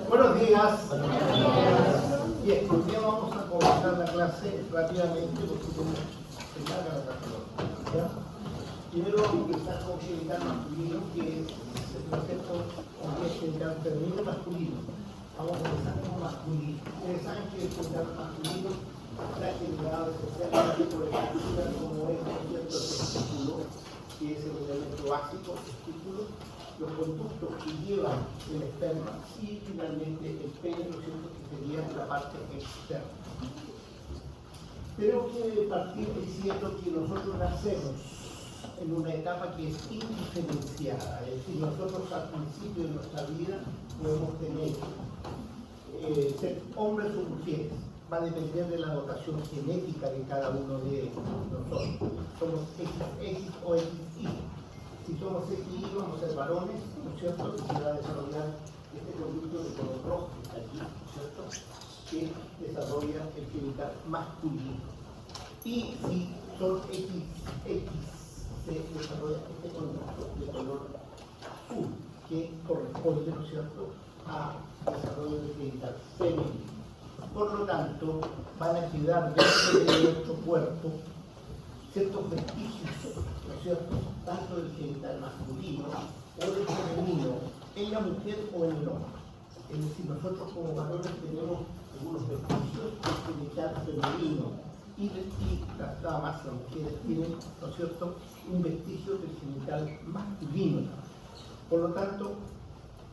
Buenos días. Bien, hoy día vamos a comenzar la clase rápidamente porque se larga la clase. Primero vamos a empezar con genital masculino, que es el concepto de genital femenino masculino. Vamos a empezar con masculino. Ustedes saben que el genital masculino está generado especialmente por el testículo, como es el testículo, que es el elemento básico, testículo, los conductos que llevan el esperma y finalmente el pene, ¿no es cierto?, que sería la parte externa. Tenemos que partir diciendo que nosotros nacemos en una etapa que es indiferenciada, es decir, nosotros al principio de nuestra vida podemos tener ser hombres o mujeres, va a depender de la dotación genética de cada uno de nosotros. Somos XX o XY. Si somos XY vamos a ser varones, ¿no es cierto? Y se va a desarrollar este conducto de color rojo aquí, ¿no es cierto?, que desarrolla el genital masculino. Y si son XX, se desarrolla este conducto de color azul, que corresponde, ¿no es cierto?, a desarrollo del genital femenino. Por lo tanto, van a quedar dentro de nuestro cuerpo ciertos vestigios, ¿no es cierto?, tanto del genital masculino o del femenino en la mujer o en el hombre. Es decir, nosotros como varones tenemos algunos vestigios del genital femenino y las damas, las mujeres, tienen, ¿no es cierto?, un vestigio del genital masculino. Por lo tanto,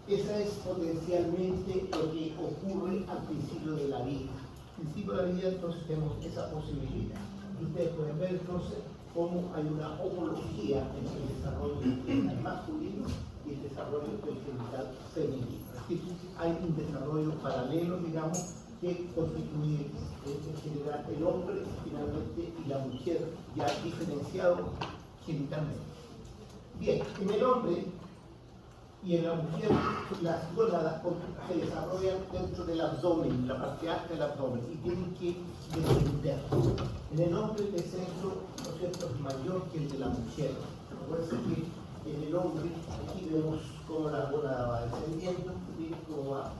esa es potencialmente lo que ocurre al principio de la vida. Al principio de la vida, entonces, tenemos esa posibilidad. Y ustedes pueden ver, entonces, cómo hay una homología entre el desarrollo del genital masculino y el desarrollo del genital femenino. Es decir, hay un desarrollo paralelo, digamos, que constituye en general el hombre finalmente y la mujer, ya diferenciado genitalmente. Bien, en el hombre y en la mujer las gónadas se desarrollan dentro del abdomen, la parte alta del abdomen, y tienen que descender. En el hombre el descenso, ¿no es cierto?, es mayor que el de la mujer. Recuerden que en el hombre, aquí vemos cómo la gónada va descendiendo, ¿sí?, cómo va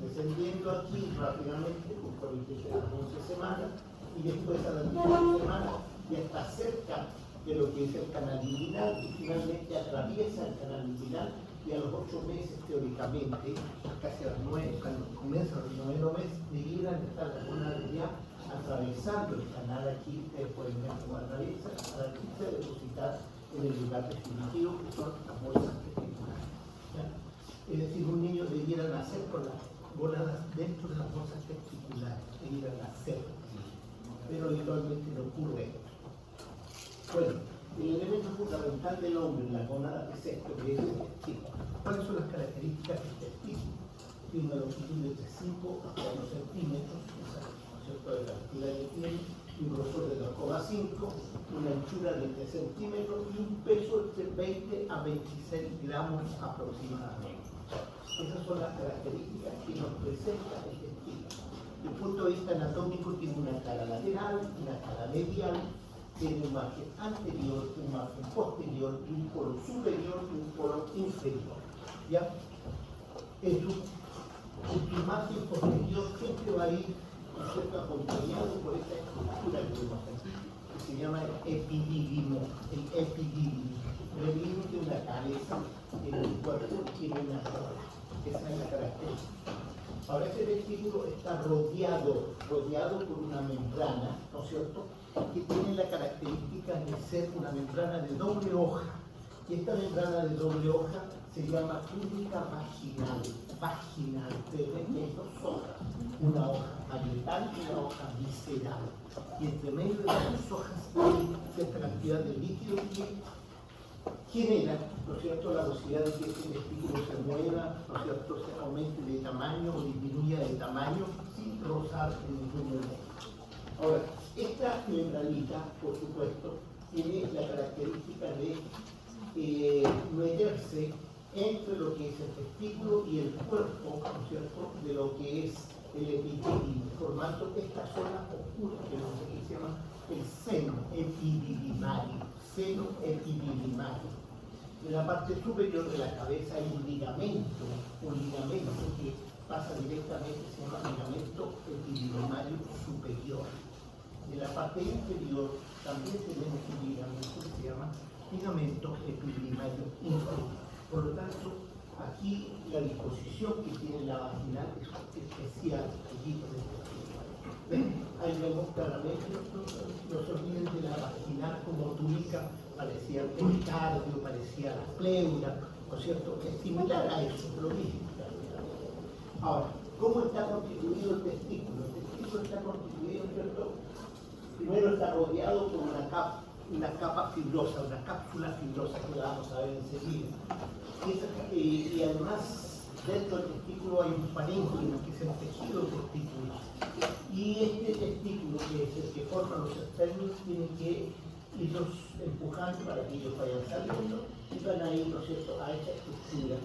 descendiendo aquí rápidamente, por las 11 semanas, y después a las 18 semanas ya está cerca de lo que es el canal inguinal, y finalmente atraviesa el canal inguinal, y a los 8 meses, teóricamente, casi a los 9, cuando comienza el 9º mes, debieran estar las gónadas ya atravesando el canal aquí, ustedes ver cómo atraviesa, para que se depositar en el lugar definitivo, que son las bolsas testiculares. Es decir, un niño debiera nacer con las gónadas dentro de las bolsas testiculares, debiera nacer, pero habitualmente no ocurre esto. Bueno, el elemento fundamental del hombre en la gónada es esto, que es el testículo. ¿Cuáles son las características del testículo? Tiene una longitud de 5 a 4 centímetros, ¿no es cierto?, de la altura que tiene, un grosor de 2,5, una anchura de 3 centímetros y un peso de 20 a 26 gramos aproximadamente. Esas son las características que nos presenta el testículo. Desde el punto de vista anatómico tiene una cara lateral, una cara medial, tiene un margen anterior, un margen posterior, y un polo superior y un polo inferior. ¿Ya? En su margen posterior siempre va a ir, ¿no es cierto?, acompañado por esta estructura que vemos aquí, que se llama el epidídimo. El epidídimo. El epidídimo tiene una cabeza, en el cuerpo tiene una cola. Esa es la característica. Ahora, ese testículo está rodeado por una membrana, ¿no es cierto?, que tiene la característica de ser una membrana de doble hoja. Y esta membrana de doble hoja se llama túnica vaginal. Vaginal, ustedes ven que hay dos hojas, una hoja parietal y una hoja visceral. Y entre medio de las dos hojas hay cierta cantidad de líquido que genera, ¿no es cierto?, la posibilidad de que este testículo se mueva, ¿no es cierto?, se aumente de tamaño o disminuya de tamaño sin rozar en ningún momento. Ahora, esta membranita, por supuesto, tiene la característica de meterse entre lo que es el testículo y el cuerpo, ¿no es cierto?, de lo que es el epitelio, formando esta zona oscura que es lo que se llama el seno epididymario. Seno epididymario. En la parte superior de la cabeza hay un ligamento que pasa directamente, se llama ligamento epididymario superior. En la parte inferior también tenemos un ligamento que se llama ligamento epididymario inferior. Por lo tanto, aquí la disposición que tiene la vaginal es especial. Allí ahí vemos claramente, no se olviden de la vaginal como túnica, parecía el pericardio, parecía la pleura, ¿no es cierto? Es similar a eso, lo mismo. Ahora, ¿cómo está constituido el testículo? El testículo está constituido, ¿cierto? Primero está rodeado por una capa fibrosa, una cápsula fibrosa que la vamos a ver enseguida. Y además, dentro del testículo hay un parénquima, que es el tejido testicular. Y este testículo, que es el que forma los espermios, tiene que irlos empujando para que ellos vayan saliendo y van a ir, ¿no es cierto?, a esta estructura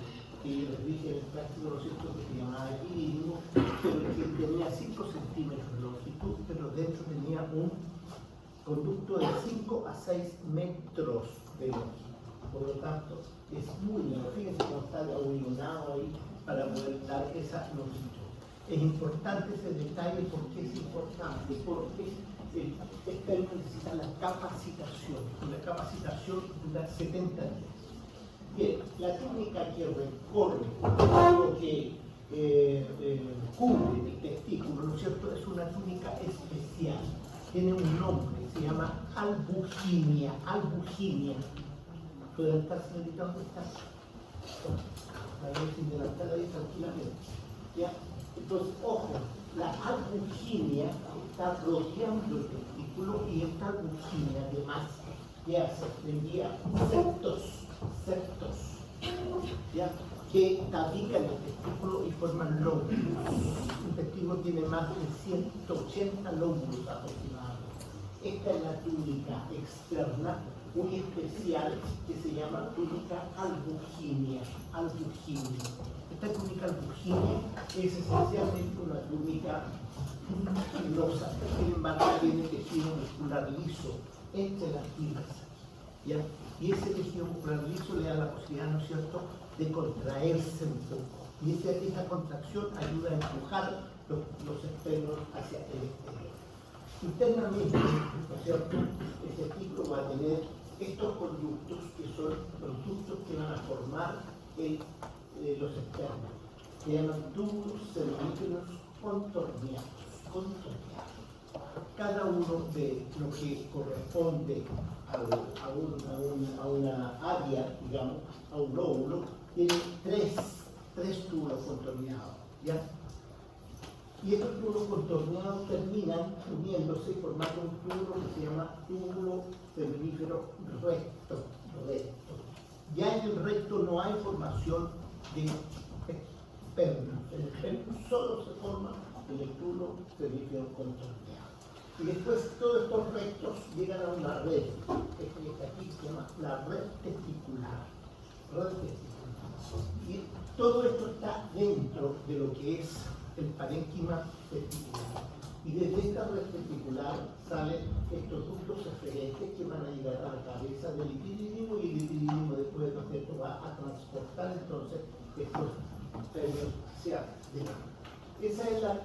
que yo les dije en el plástico, ¿no es cierto?, que se llamaba epidídimo, pero que tenía 5 centímetros de longitud, pero dentro tenía un conducto de 5 a 6 metros de longitud. Por lo tanto, es muy largo. Fíjense cómo está aunado ahí para poder dar esa longitud. Es importante ese detalle. ¿Por qué es importante? Porque el esperma necesita la capacitación. Y la capacitación dura 70 días. Bien, la túnica que recorre lo que cubre el testículo, ¿no es cierto?, es una túnica especial. Tiene un nombre, se llama albuginia. Albuginia. ¿Pueden estar, señorita, dónde está? A ver, sin delantar ahí tranquilamente. ¿Ya? Entonces, ojo, la albuginia está rodeando el testículo y esta albuginia además ya se envía septos, ¿ya?, que tapican el testículo y forman lóbulos. Un testículo tiene más de 180 lóbulos aproximadamente. Esta es la túnica externa muy especial que se llama túnica albuginia. Esta túnica albuginia es esencialmente una túnica fibrosa, sin embargo tiene tejido muscular liso entre las fibras, ¿ya? Y ese tejido muscular liso le da la posibilidad, ¿no es cierto?, de contraerse un poco. Y esa contracción ayuda a empujar los espermos hacia el exterior. Internamente, ¿no es cierto?, el testículo va a tener estos conductos que son conductos que van a formar los espermos. Se llaman túbulos cervíferos contorneados. Cada uno de lo que corresponde a una área, digamos, a un lóbulo, tiene tres túbulos contorneados, ¿ya? Y estos túbulos contorneados terminan uniéndose y formando un túbulo que se llama túbulo cervífero recto. Ya en el recto no hay formación de esperma. El esperma solo se forma en el túbulo cervífero contorneado. Y después todos estos rectos llegan a una red, que está aquí, se llama la red testicular. Y todo esto está dentro de lo que es el parénquima testicular. Y desde esta red testicular salen estos ductos eferentes que van a llegar a la cabeza del epidídimo, y el epidídimo después, ¿no es cierto?, va a transportar entonces estos espermios hacia adelante. Esa es la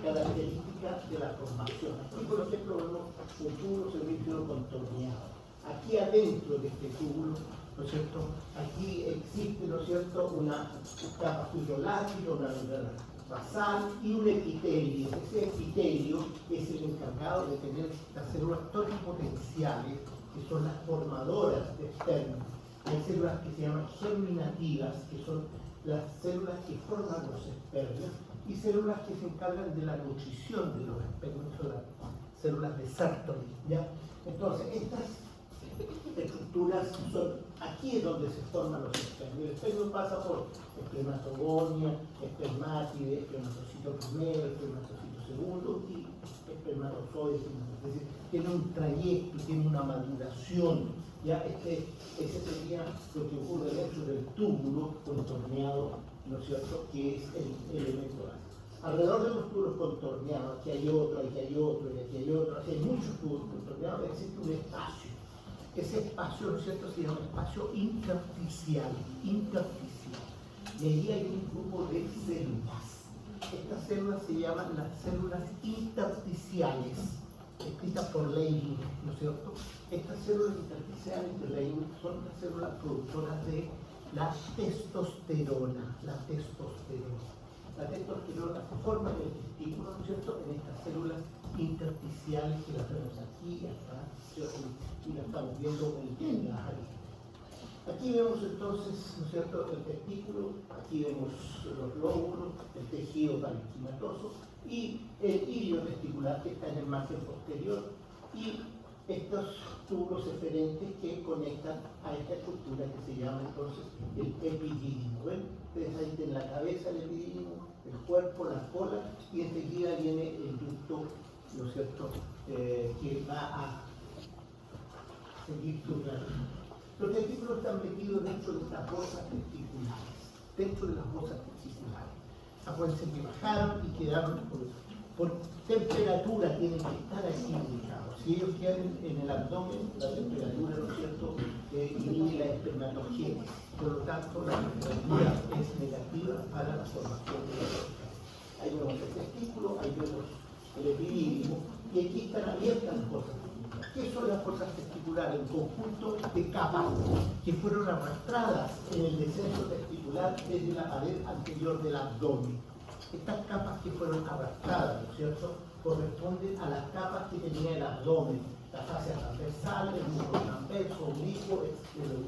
característica de la formación. Aquí, por ejemplo, vemos un túbulo cervífero contorneado. Aquí adentro de este túbulo, ¿no es cierto?, aquí existe, ¿no es cierto?, una capa fibrolática, una membrana basal y un epitelio. Ese epitelio es el encargado de tener las células totipotenciales, que son las formadoras de esperma. hay células que se llaman germinativas, que son las células que forman los espermios, y células que se encargan de la nutrición de los espermios, son las células de Sertoli, ¿ya? Entonces, estas estructuras son, aquí es donde se forman los espermios. El espermio pasa por espermatogonia, espermátide, espermatocito primero, espermatocito segundo y espermatozoide. Es decir, tiene un trayecto, tiene una maduración. Ya ese sería lo que ocurre dentro del túbulo contorneado, ¿no es cierto?, que es el elemento básico. Alrededor de los túbulos contorneados, aquí hay otro, aquí hay otro, y aquí hay otro, aquí hay muchos túbulos contorneados, existe un espacio. Ese espacio, ¿no es cierto?, se llama espacio intersticial, intersticial. Y ahí hay un grupo de células. Estas células se llaman las células intersticiales, escritas por Leydig, ¿no es cierto? Estas células intersticiales de Leydig son las células productoras de la testosterona, la testosterona. La testosterona se forma en el testículo, ¿no es cierto?, en estas células intersticiales que las vemos aquí y acá, ¿cierto?, y las estamos viendo en las aristas. Aquí vemos entonces, ¿no es cierto?, el testículo, aquí vemos los lóbulos, el tejido parenquimatoso y el hilo testicular que está en el margen posterior y estos túbulos eferentes que conectan a esta estructura que se llama entonces el epidídimo. ¿Ven? Ustedes ahí tienen la cabeza, el epidídimo, el cuerpo, la cola y enseguida viene el ducto, ¿no es cierto?, que va a seguir flotando. Los testículos están metidos dentro de estas bolsas testiculares, dentro de las bolsas testiculares. Acuérdense que bajaron y quedaron por temperatura, tienen que estar aquí ubicados. Si ellos quedan en el abdomen, la temperatura, ¿no es cierto?, inhibe la espermatogénesis. Por lo tanto, la temperatura es negativa para la formación de la bolsa. Ahí vemos el testículo, ahí vemos el epidídimo, y aquí están abiertas las bolsas testiculares. ¿Qué son las bolsas testiculares? Un conjunto de capas que fueron arrastradas en el descenso testicular desde la pared anterior del abdomen. Estas capas que fueron arrastradas, ¿no es cierto?, corresponden a las capas que tenía el abdomen, la fascia transversal, el músculo transverso, oblicuo,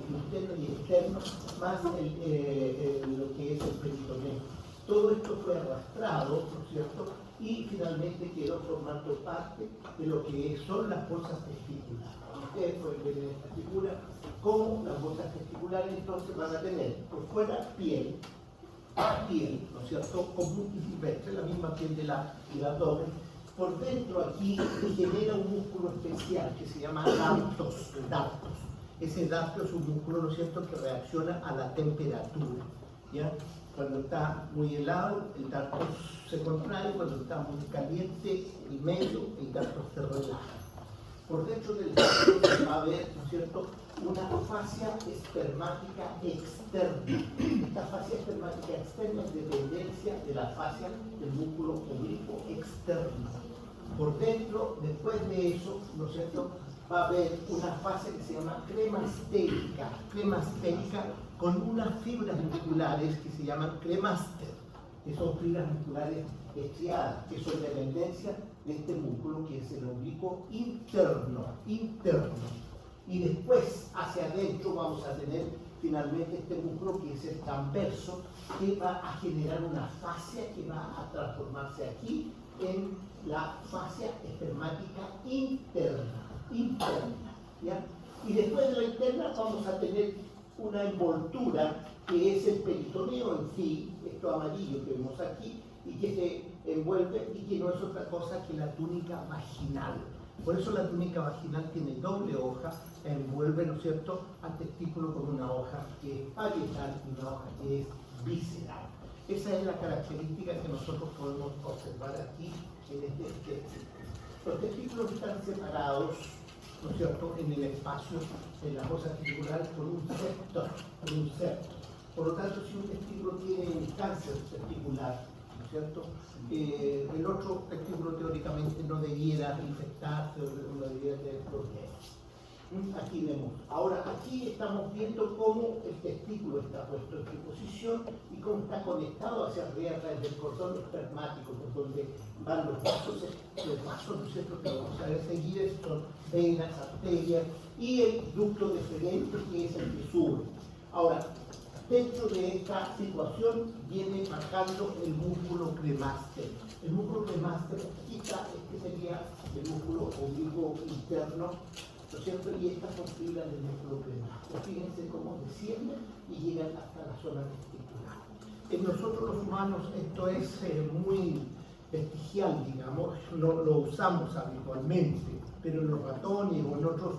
interno y externo, más lo que es el peritoneo. Todo esto fue arrastrado, ¿no es cierto?, y finalmente quedó formando parte de lo que son las bolsas testiculares. Ustedes pueden ver en esta figura cómo las bolsas testiculares entonces van a tener por fuera piel, ¿no es cierto?, conjunto silvestre, la misma piel del abdomen. Por dentro aquí se genera un músculo especial que se llama dartos. Ese darto es un músculo, ¿no es cierto?, que reacciona a la temperatura, ¿ya? Cuando está muy helado, el darto se contrae, cuando está muy caliente, el medio, el darto se relaja. Por dentro del darto va a haber, ¿no es cierto?, una fascia espermática externa. Esta fascia espermática externa es dependencia de la fascia del músculo oblicuo externo. Por dentro, después de eso, ¿no es cierto?, va a haber una fascia que se llama cremastérica, con unas fibras musculares que se llaman cremaster, que son fibras musculares estriadas, que son dependencia de este músculo que es el oblicuo interno. Y después, hacia adentro, vamos a tener finalmente este músculo que es el transverso, que va a generar una fascia que va a transformarse aquí en la fascia espermática interna, ¿ya? Y después de la interna vamos a tener una envoltura que es el peritoneo en sí, esto amarillo que vemos aquí, y que se envuelve y que no es otra cosa que la túnica vaginal. Por eso la túnica vaginal tiene doble hoja, envuelve, ¿no es cierto?, al testículo con una hoja que es parietal y una hoja que es visceral. Esa es la característica que nosotros podemos observar aquí en este testículo. Los testículos están separados, ¿no es cierto?, en el espacio, en la fosa testicular, por un septo. Por lo tanto, si un testículo tiene un cáncer testicular, ¿no es cierto?, el otro testículo teóricamente no debiera infectarse o no debiera tener problemas. Aquí vemos. Ahora, aquí estamos viendo cómo el testículo está puesto en su posición y cómo está conectado hacia arriba a través del cordón espermático, por donde van los vasos, ¿no es cierto?, que vamos a ver seguir, son venas, arterias, y el ducto deferente, que es el que sube. Ahora, dentro de esta situación viene marcando el músculo cremaster. El músculo cremaster, quizá este sería el músculo oblicuo interno, ¿no es cierto? Y estas son fibras del músculo cremaster. Fíjense cómo descienden y llegan hasta la zona testicular. En nosotros los humanos esto es muy vestigial, digamos, no lo usamos habitualmente, pero en los ratones o en otros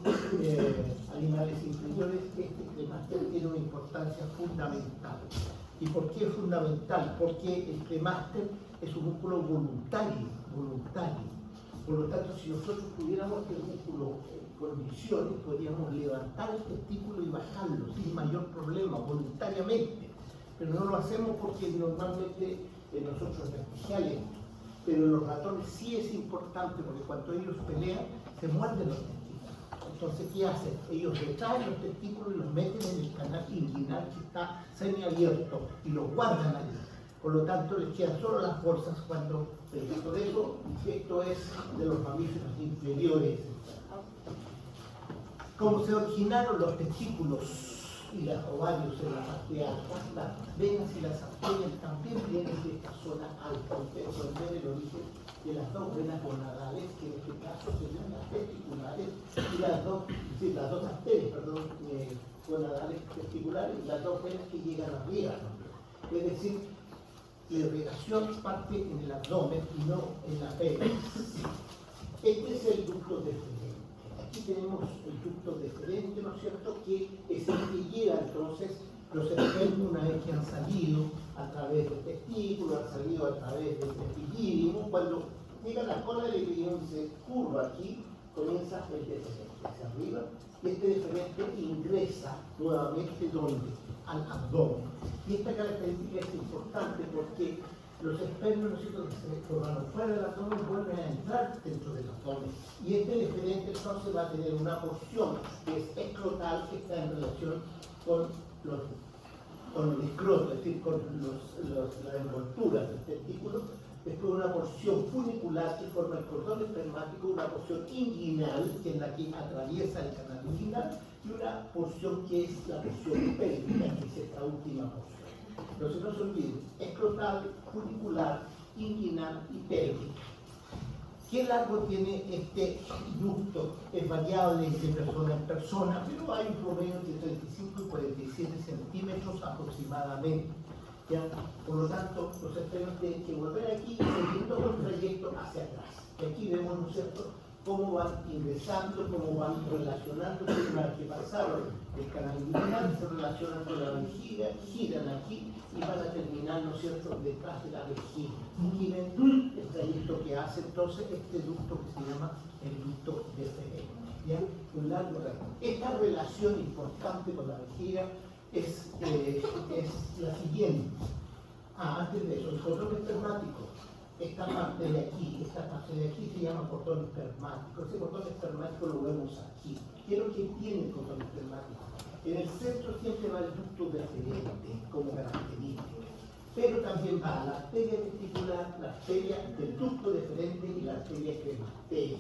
animales inferiores este cremaster tiene una importancia fundamental. ¿Y por qué es fundamental? Porque el cremaster es un músculo voluntario. Por lo tanto, si nosotros tuviéramos el músculo condiciones, podríamos levantar el testículo y bajarlo sin mayor problema, voluntariamente. Pero no lo hacemos porque normalmente nosotros es vestigial. Pero en los ratones sí es importante porque cuando ellos pelean, se muerden los testículos. Entonces, ¿qué hacen? Ellos retraen los testículos y los meten en el canal inguinal que está semiabierto y los guardan ahí. Por lo tanto, les quedan solo las bolsas cuando pelean. Por eso, esto es de los mamíferos inferiores. Como se originaron los testículos y los ovarios en la parte alta, las venas y las arterias también vienen de esta zona alta. Ustedes pueden ver el origen de las dos venas gonadales, que en este caso serían las testiculares, y las dos arterias, gonadales testiculares, y las dos venas que llegan arriba, ¿no? Es decir, la irrigación parte en el abdomen y no en la pelvis. Este es el ducto deferente. Aquí tenemos el ducto deferente, ¿no es cierto?, que es el que llega entonces los espermas una vez que han salido a través del testículo, han salido a través del epidídimo. Cuando llega la cola del epidídimo se curva aquí, comienza el deferente hacia arriba, y este deferente ingresa nuevamente ¿dónde? Al abdomen. Y esta característica es importante porque los espermas, ¿no es cierto?, que se forman fuera del abdomen vuelven a entrar dentro del abdomen. Y este deferente entonces va a tener una porción que es escrotal, que está en relación con el escroto, es decir, con la envoltura del testículo. Después una porción funicular que forma el cordón espermático, una porción inguinal, que es la que atraviesa el canal inguinal, y una porción que es la porción pélvica, que es esta última porción. Entonces no se olviden, escrotal, funicular, inguinal y pélvica. ¿Qué largo tiene este ducto? Es variable de persona en persona, pero hay un promedio de 35 y 47 centímetros aproximadamente. ¿Ya? Por lo tanto, los espermas tienen que volver aquí siguiendo el trayecto hacia atrás. Y aquí vemos, ¿no es cierto?, cómo van ingresando, cómo van relacionándose, una vez que pasaron el canal inguinal, se relacionan con la vejiga, giran aquí y van a terminar, ¿no es cierto?, detrás de la vejiga. Y ven el trayecto que hace entonces este ducto que se llama el ducto deferente. ¿Ya? Un largo rato. Esta relación importante con la vejiga es la siguiente. Antes de eso, el cordón espermático, esta parte de aquí se llama cordón espermático. Ese cordón espermático lo vemos aquí. ¿Qué es lo que tiene el cordón espermático? En el centro siempre va el ducto deferente como característica, pero también va la arteria testicular, la arteria del ducto deferente y la arteria cremasteria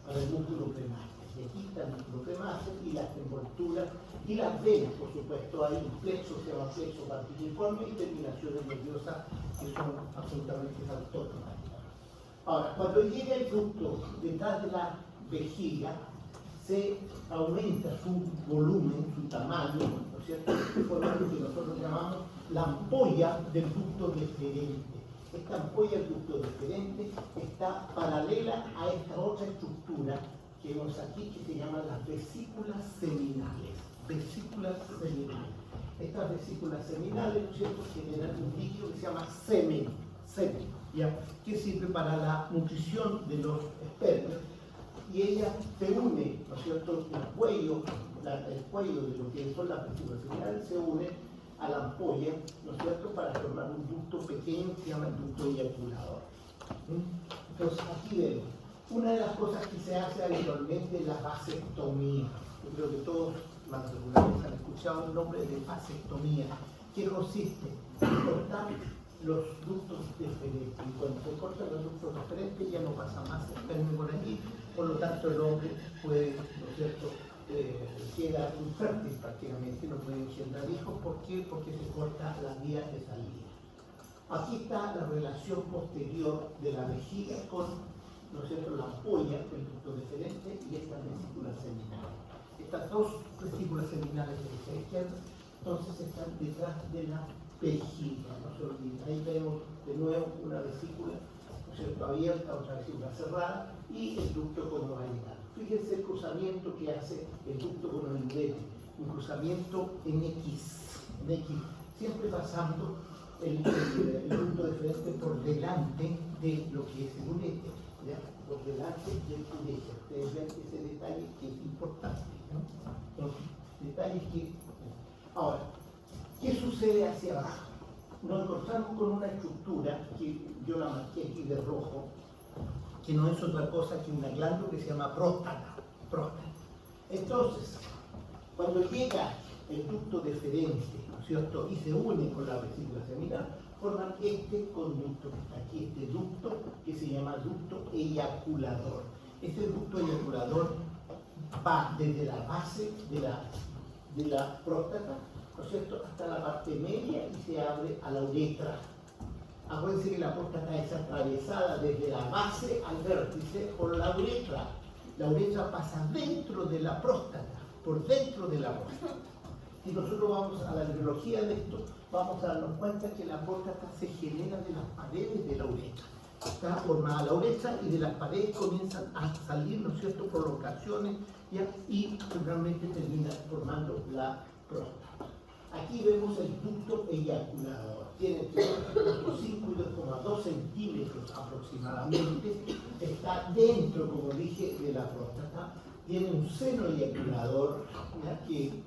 para el músculo cremaster. Y aquí está el músculo cremaster y las envolturas y las venas, por supuesto. Hay un plexo, se llama plexo particuliforme, y terminaciones nerviosas que son absolutamente autónomas. Ahora, cuando llega el ducto detrás de la vejiga, se aumenta su volumen, su tamaño, ¿no es cierto?, de forma que nosotros llamamos la ampolla del ducto deferente. Esta ampolla del ducto deferente está paralela a esta otra estructura que vemos aquí, que se llaman las vesículas seminales. Vesículas seminales. Estas vesículas seminales, ¿no es cierto?, generan un líquido que se llama semen, ¿ya?, que sirve para la nutrición de los espermas, y ella se une, ¿no es cierto?, el cuello de lo que son las vesículas seminales se une a la ampolla, ¿no es cierto?, para formar un ducto pequeño que se llama el ducto eyaculador. Entonces aquí vemos Una de las cosas que se hace habitualmente es la vasectomía. Yo creo que todos más regulares han escuchado el nombre de vasectomía, que consiste en cortar los ductos deferentes. Y cuando se cortan los ductos deferentes ya no pasa más esperma por aquí, por lo tanto el hombre puede, ¿no es cierto?, queda infértil prácticamente, no puede engendrar hijos. ¿Por qué? Porque se corta las vías de salida. Aquí está la relación posterior de la vejiga con, ¿no es cierto?, la ampolla del ducto deferente y estas vesículas seminales. Estas dos vesículas seminales de la izquierda, entonces están detrás de la vejiga, no se olviden. Ahí vemos de nuevo una vesícula, ¿no es cierto?, abierta, otra vesícula cerrada, y el ducto conovaginal. Fíjense el cruzamiento que hace el ducto conovaginal, un cruzamiento en X, siempre pasando el ducto deferente por delante de lo que es el ureter, ¿ya? Por delante del ureter. Ustedes ven ese detalle que es importante, ¿no? Entonces, detalles que... Ahora, ¿qué sucede hacia abajo? Nos encontramos con una estructura que yo la marqué aquí de rojo, que no es otra cosa que una glándula que se llama próstata. Entonces, cuando llega el ducto deferente, ¿no es cierto?, y se une con la vesícula seminal, forman este conducto que está aquí, este ducto que se llama ducto eyaculador. Este ducto eyaculador va desde la base de la próstata, ¿no es cierto?, hasta la parte media y se abre a la uretra. Acuérdense que la próstata es atravesada desde la base al vértice por la uretra. La uretra pasa dentro de la próstata, por dentro de la próstata. Si nosotros vamos a la biología de esto, vamos a darnos cuenta que la próstata se genera de las paredes de la uretra. Está formada la uretra y de las paredes comienzan a salir, ¿no es cierto?, prolongaciones, ¿ya?, y finalmente termina formando la próstata. Aquí vemos el ducto eyaculador. Tiene entre 2,5 y 2,2 centímetros aproximadamente. Está dentro, como dije, de la próstata. Tiene un seno eyaculador, ¿ya?, y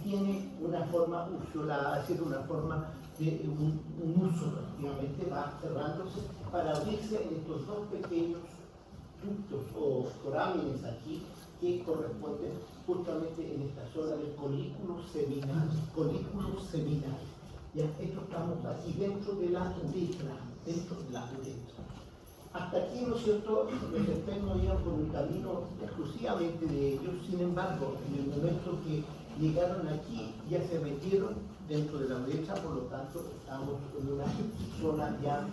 tiene una forma usolada, es decir, una forma de un uso prácticamente, va cerrándose para abrirse en estos dos pequeños ductos o forámenes aquí que corresponden justamente en esta zona del colículo seminal. Ya, esto estamos aquí dentro de la uretra, Hasta aquí, ¿no es cierto?, los espermas iban por un camino exclusivamente de ellos. Sin embargo, en el momento que llegaron aquí, ya se metieron dentro de la uretra, por lo tanto, estamos en una zona ya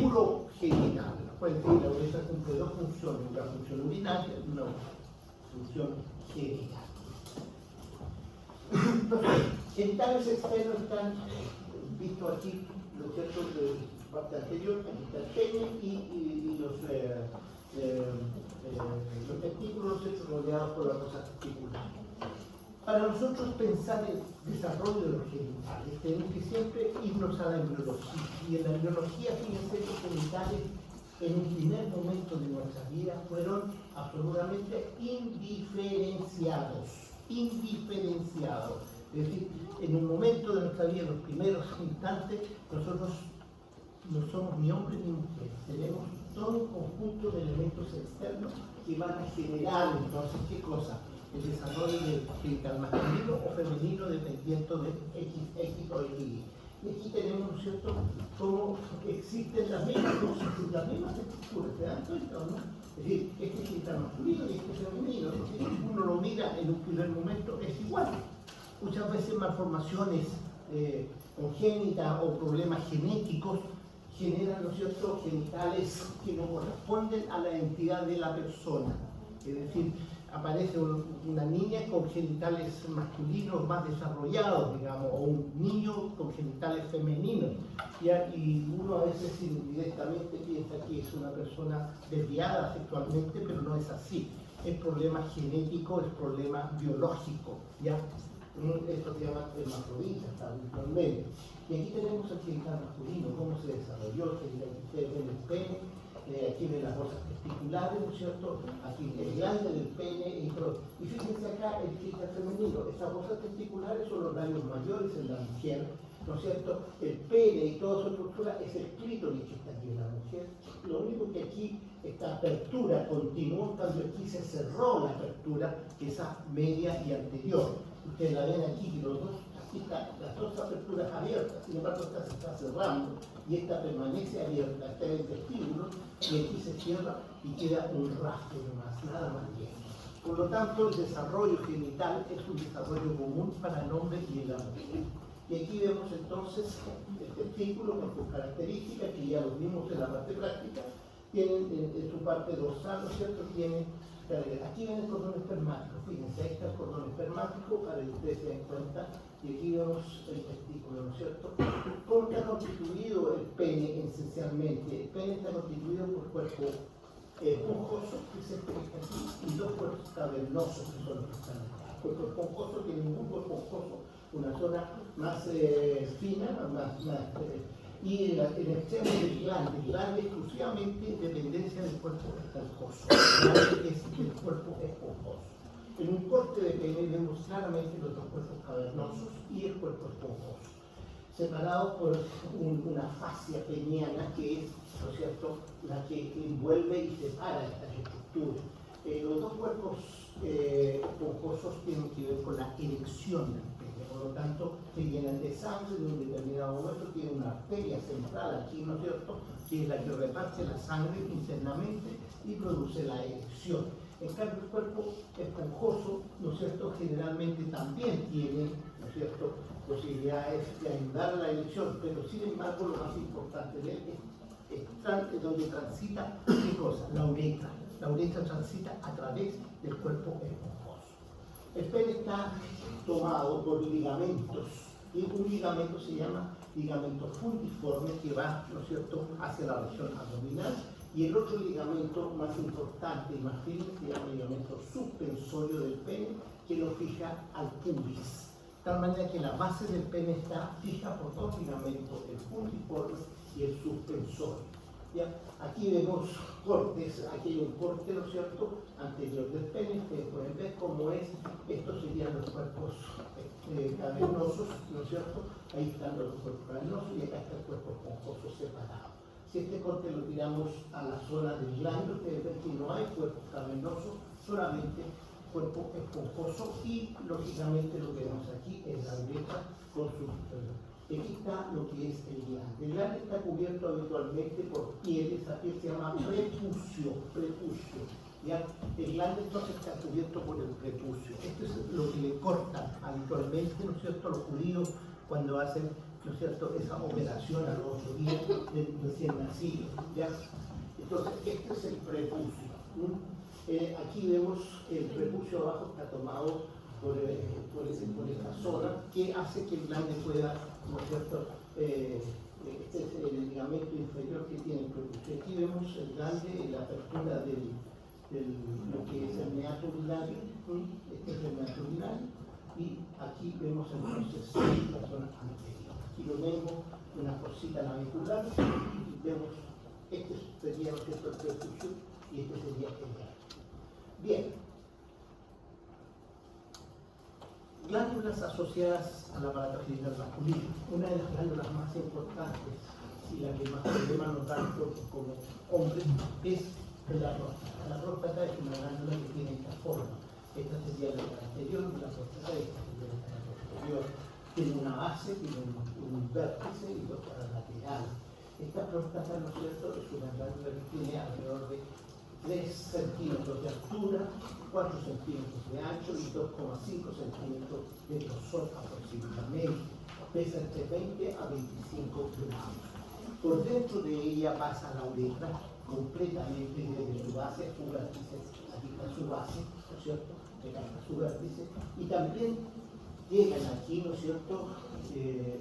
urogenital. Pueden decir, la uretra cumple dos funciones, una función urinaria y una función genital. Entonces, genitales externos están vistos aquí, ¿no es cierto?, de parte anterior, aquí está el pene y los testículos rodeados por la fosa testicular. Para nosotros pensar el desarrollo de los genitales, tenemos que siempre irnos a la embriología. Y en la embriología, fíjense, los genitales en un primer momento de nuestra vida fueron absolutamente indiferenciados. Es decir, en un momento de nuestra vida, en los primeros instantes, nosotros no somos ni hombres ni mujeres. Tenemos todo un conjunto de elementos externos que van a generar entonces, ¿qué cosa? El desarrollo del genital masculino o femenino dependiendo de X o Y. Y aquí tenemos, ¿no es cierto?, cómo existen las mismas cosas, las mismas estructuras, ¿se dan cuenta o no? Es decir, este es genital masculino y este es femenino. Si uno lo mira en un primer momento, es igual. Muchas veces malformaciones congénitas o problemas genéticos generan, ¿no es cierto?, genitales que no corresponden a la identidad de la persona. Es decir, aparece una niña con genitales masculinos más desarrollados, digamos, o un niño con genitales femeninos, ¿ya? Y uno a veces indirectamente piensa que es una persona desviada sexualmente, pero no es así. Es problema genético, es problema biológico, ¿ya? Esto se llama hermafrodita, está habitualmente. Y aquí tenemos el genital masculino, cómo se desarrolló, ustedes ven el pene, aquí ven las bolsas testiculares, ¿no es cierto? Aquí el glande del pene y fíjense acá el clítoris femenino. Estas bolsas testiculares son los labios mayores en la mujer, ¿no es cierto? El pene y toda su estructura es el clítoris que está aquí en la mujer. Lo único que aquí esta apertura continuó, en cambio aquí se cerró la apertura, que es media y anterior. Ustedes la ven aquí, los dos, aquí están las dos aperturas abiertas, sin embargo esta se está cerrando y esta permanece abierta, está en el vestíbulo y aquí se cierra y queda un rastro más, nada más bien. Por lo tanto, el desarrollo genital es un desarrollo común para el hombre y la mujer. Y aquí vemos entonces el testículo con sus características, que ya los vimos en la parte práctica, tienen en su parte dorsal, ¿no es cierto? Tienen, aquí ven el cordón espermático, fíjense, ahí está el cordón espermático para que ustedes se den cuenta, y aquí vemos el testículo, ¿no es cierto? ¿Cómo está constituido el pene esencialmente? El pene está constituido por cuerpo esponjoso, que es este que está aquí, y dos cuerpos cavernosos, que son los que están acá. El cuerpo esponjoso tiene un grupo esponjoso, una zona más fina, y el extremo del glande exclusivamente en dependencia del cuerpo esponjoso. El glande es el cuerpo esponjoso. En un corte de pene vemos claramente los dos cuerpos cavernosos y el cuerpo esponjoso, separados por una fascia peniana que es, ¿no es cierto?, la que envuelve y separa estas estructuras. Los dos cuerpos esponjosos tienen que ver con la erección del pene, por lo tanto se llenan de sangre en un determinado momento, tiene una arteria central aquí, ¿no es cierto?, que es la que reparte la sangre internamente y produce la erección. En cambio, el cuerpo esponjoso, ¿no es cierto?, generalmente también tiene, ¿no es cierto?, posibilidades de ayudar a la erección, pero sin embargo lo más importante de él es donde transita, ¿qué cosa? La uretra. La uretra transita a través del cuerpo esponjoso. El pene está tomado por ligamentos, y un ligamento se llama ligamento fundiforme que va, ¿no es cierto?, hacia la región abdominal, y el otro ligamento más importante y más firme se llama ligamento suspensorio del pene, que lo fija al pubis. De tal manera que la base del pene está fija por dos ligamentos, el fundiforme y el suspensorio. ¿Ya? Aquí vemos cortes, aquí hay un corte, ¿no es cierto?, anterior del pene. Ustedes pueden ver cómo es, estos serían los cuerpos cavernosos, ¿no es cierto? Ahí están los cuerpos cavernosos y acá está el cuerpo esponjoso separado. Si este corte lo tiramos a la zona del glande, ustedes ven que no hay cuerpo cavernoso, solamente cuerpo esponjoso, y lógicamente lo que vemos aquí es la uretra con su aquí está lo que es el glande. El glande está cubierto habitualmente por piel, esa piel se llama prepucio, ¿ya? El glande entonces está cubierto por el prepucio. Esto es lo que le cortan habitualmente, ¿no es cierto?, los judíos cuando hacen, ¿no es cierto?, esa operación a los 8 días del recién nacido, ¿ya? Entonces, este es el prepucio. Aquí vemos el prepucio abajo está tomado por esta zona que hace que el glande pueda, ¿no es cierto?, este es el ligamento inferior que tiene el prepucio. Aquí vemos el glande, la apertura lo que es el meato urinario, este es el meato urinario, y aquí vemos entonces la zona anterior. Aquí lo vemos, una cosita navicular, y vemos, este sería, ¿no es cierto?, el prepucio, y este sería el glande. Bien, glándulas asociadas al aparato genital masculino. Una de las glándulas más importantes y la que más problemas nos da como hombres es la próstata. La próstata es una glándula que tiene esta forma. Esta sería la cara anterior de la próstata, esta sería la cara posterior. Tiene una base, tiene un vértice y dos caras laterales. Esta próstata, ¿no es cierto?, es una glándula que tiene alrededor de 3 centímetros de altura, 4 centímetros de ancho y 2,5 centímetros de grosor aproximadamente. Pesa entre 20 a 25 gramos. Por dentro de ella pasa la uretra completamente desde su base a su vértice. Aquí está su base, ¿no es cierto?, acá está su vértice, y también llegan aquí, ¿no es cierto?,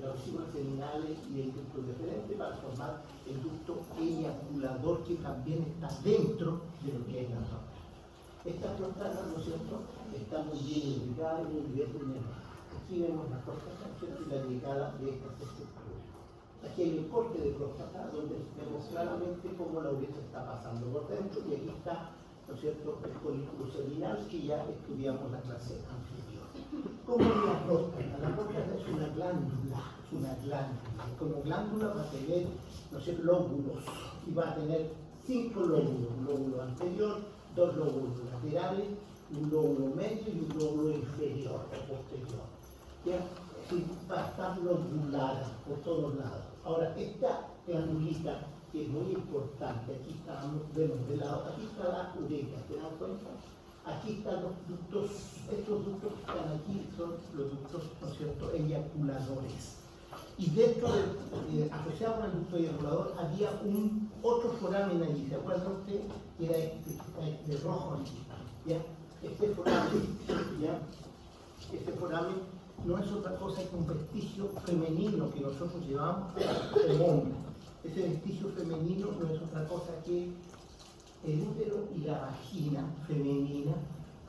la vesícula seminal y el ducto deferente para formar el ducto eyaculador, que también está dentro de lo que es la próstata. Esta próstata, ¿no es cierto?, está muy bien ubicada y muy bien drenada. Aquí vemos la próstata, ¿no es cierto?, y la llegada de estas estructuras. Aquí hay el corte de próstata, donde vemos claramente cómo la uretra está pasando por dentro, y aquí está, ¿no es cierto?, el folículo seminal, que ya estudiamos la clase anterior. ¿Cómo es la próstata? La próstata es una glándula, y como glándula va a tener, ¿no es cierto?, lóbulos, y va a tener 5 lóbulos, un lóbulo anterior, 2 lóbulos laterales, un lóbulo medio y un lóbulo inferior o posterior. ¿Ya? Sí, va a estar lobulada por todos lados. Ahora, esta glandulita, que es muy importante, aquí vemos de lado, aquí está la uretra, ¿te dan cuenta? Aquí están los ductos, estos ductos que están aquí son los ductos, ¿no es cierto?, eyaculadores. Y dentro asociado al ducto eyaculador había otro foramen allí, ¿se acuerdan ustedes? Que era de rojo aquí, ¿ya? Este foramen no es otra cosa que un vestigio femenino que nosotros llevamos como hombre. Ese vestigio femenino no es otra cosa que el útero y la vagina femenina,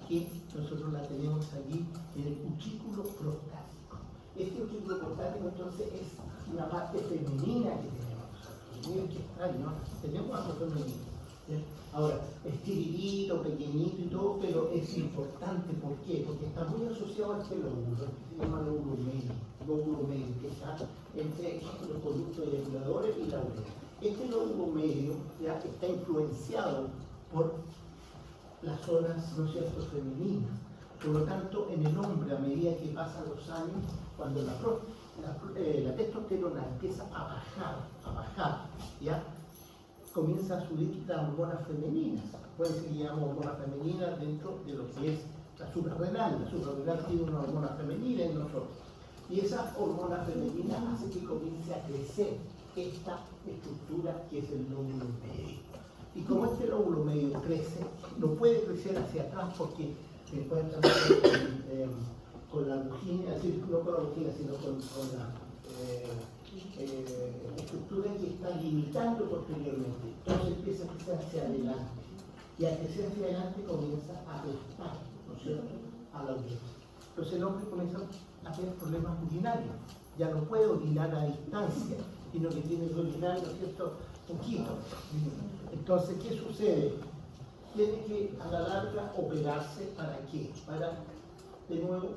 que nosotros la tenemos allí en el cutículo prostático. Este cutículo prostático entonces es una parte femenina que tenemos nosotros. Miren qué extraño, ¿no? Tenemos algo femenino. ¿Sí? Ahora, es chiquitito, pequeñito y todo, pero es importante. ¿Por qué? Porque está muy asociado a este lóbulo, que se llama lóbulo medio, que está entre los conductos eyaculadores y la uretra. Este lóbulo medio ya está influenciado por las zonas, ¿no es cierto?, femeninas. Por lo tanto, en el hombre, a medida que pasan los años, cuando la testosterona empieza a bajar, ¿ya?, comienza a subir las hormonas femeninas. Puede ser que llamamos hormonas femeninas dentro de lo que es la suprarrenal. La suprarrenal tiene una hormona femenina en nosotros. Y esa hormona femenina hace que comience a crecer esta estructura que es el lóbulo medio. Y como este lóbulo medio crece, no puede crecer hacia atrás porque se encuentra con la lugina, es decir, no con la lugina, sino con la estructura que está limitando posteriormente. Entonces empieza a crecer hacia adelante. Y al crecer hacia adelante comienza a aplastar, ¿no es cierto?, a la uretra. Entonces el hombre comienza a tener problemas urinarios. Ya no puede orinar a distancia, sino que tiene que orinar, ¿no es cierto?, poquito. Entonces, ¿qué sucede? Tiene que a la larga operarse. ¿Para qué? Para, de nuevo,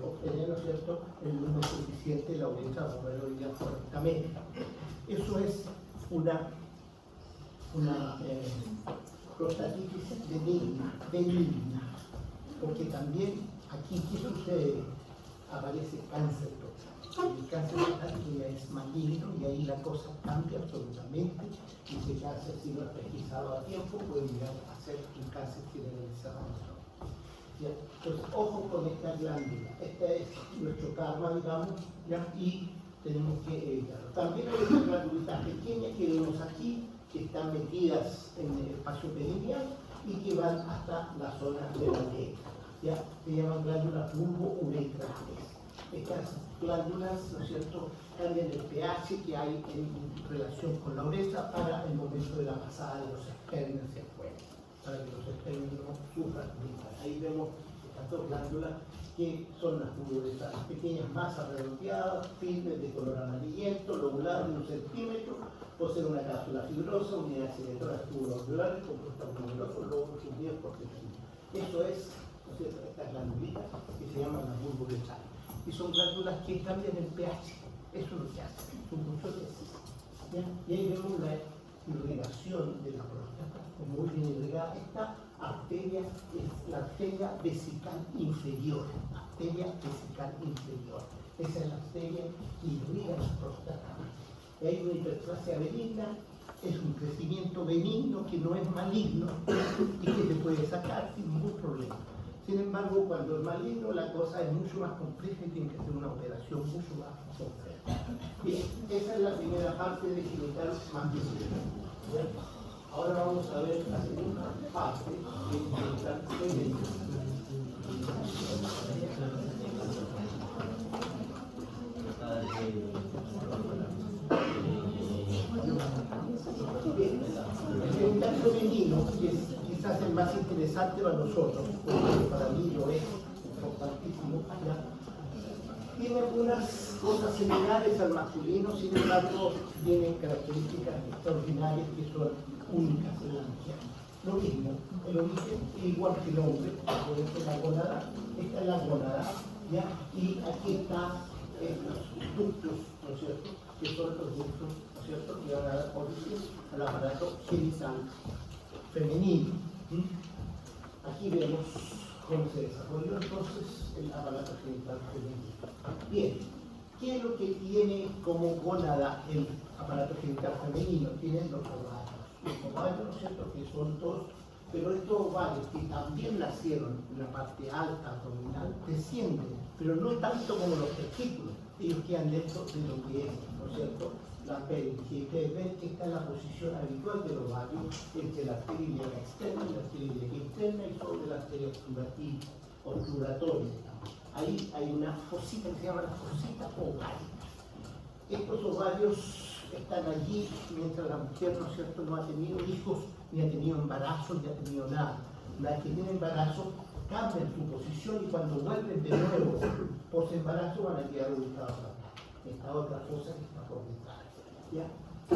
obtener, ¿no es cierto?, el número suficiente de la uretra para poder orinar correctamente. Eso es una prostatitis benigna, porque también aquí, ¿qué sucede? Aparece cáncer prostático. El cáncer prostático ya es maligno y ahí la cosa cambia absolutamente, y ese cáncer, si no es pesquisado a tiempo, puede llegar a ser un cáncer generalizado. ¿Ya? Entonces, ojo con esta glándula. Este es nuestro karma, digamos, ¿ya? Y tenemos que evitarlo. También hay otras glándulitas pequeñas que vemos aquí, que están metidas en el espacio perineal y que van hasta la zona de la uretra. ¿Ya? Se llaman glándulas bulbo-uretrales. Estas glándulas, ¿no es cierto?, cambian el pH que hay en relación con la uretra para el momento de la pasada de los espermios hacia afuera, para que los espermios no sufran. Ahí vemos estas dos glándulas que son las bulbo-uretrales, pequeñas masas redondeadas, firmes, de color amarillento, lobuladas de 1 centímetro, poseen una cápsula fibrosa, unidades secretoras tubuloculares, compuestas numerosos lóbulos unidos por centímetros. Eso es, ¿no es cierto?, estas glandulitas que se llaman las bulbo-uretrales. Y son glándulas que cambian el pH. Eso es lo que hacen, su función es esa. Y ahí vemos la irrigación de la próstata, muy bien irrigada. Esta arteria es la arteria vesical inferior. Esa es la arteria que irriga la próstata. Y hay una hiperplasia benigna, es un crecimiento benigno que no es maligno y que se puede sacar sin ningún problema. Sin embargo, cuando es maligno, la cosa es mucho más compleja y tiene que ser una operación mucho más compleja. Bien, esa es la primera parte de genital masculino. Ahora vamos a ver la segunda parte de genital femenino. Bien, el genital femenino, que es quizás el más interesante para nosotros, porque para mí lo es importantísimo, ¿ya? Tiene algunas cosas similares al masculino, sin embargo, tienen características extraordinarias que son únicas en la mujer. Lo mismo, el origen, igual que el hombre, puede ser la gónada, esta es la gónada, ¿ya? Y aquí están los ductos, ¿no es cierto?, que son los ductos, ¿no es cierto?, que van a dar origen al aparato genital femenino. Aquí vemos cómo se desarrolló entonces el aparato genital femenino. Bien, ¿qué es lo que tiene como gónada el aparato genital femenino? Tienen los ovarios. Los ovarios, ¿no es cierto?, que son dos, pero estos ovarios que también nacieron en la parte alta abdominal descienden, pero no tanto como los testículos. Ellos quedan dentro de lo que es, ¿no es cierto?, la pelvis. Y ustedes ven que está en la posición habitual del ovario entre la arteria ilíaca externa y la arteria ilíaca interna y sobre la arteria obturatoria. Ahí hay una fosita que se llama la fosita ovárica. Estos ovarios están allí mientras la mujer, ¿no es cierto?, no ha tenido hijos, ni ha tenido embarazo, ni ha tenido nada. Las que tienen embarazo cambian su posición y cuando vuelven de nuevo post-embarazo van a quedar ubicados acá. Esta otra fosa que está por detrás. ¿Ya?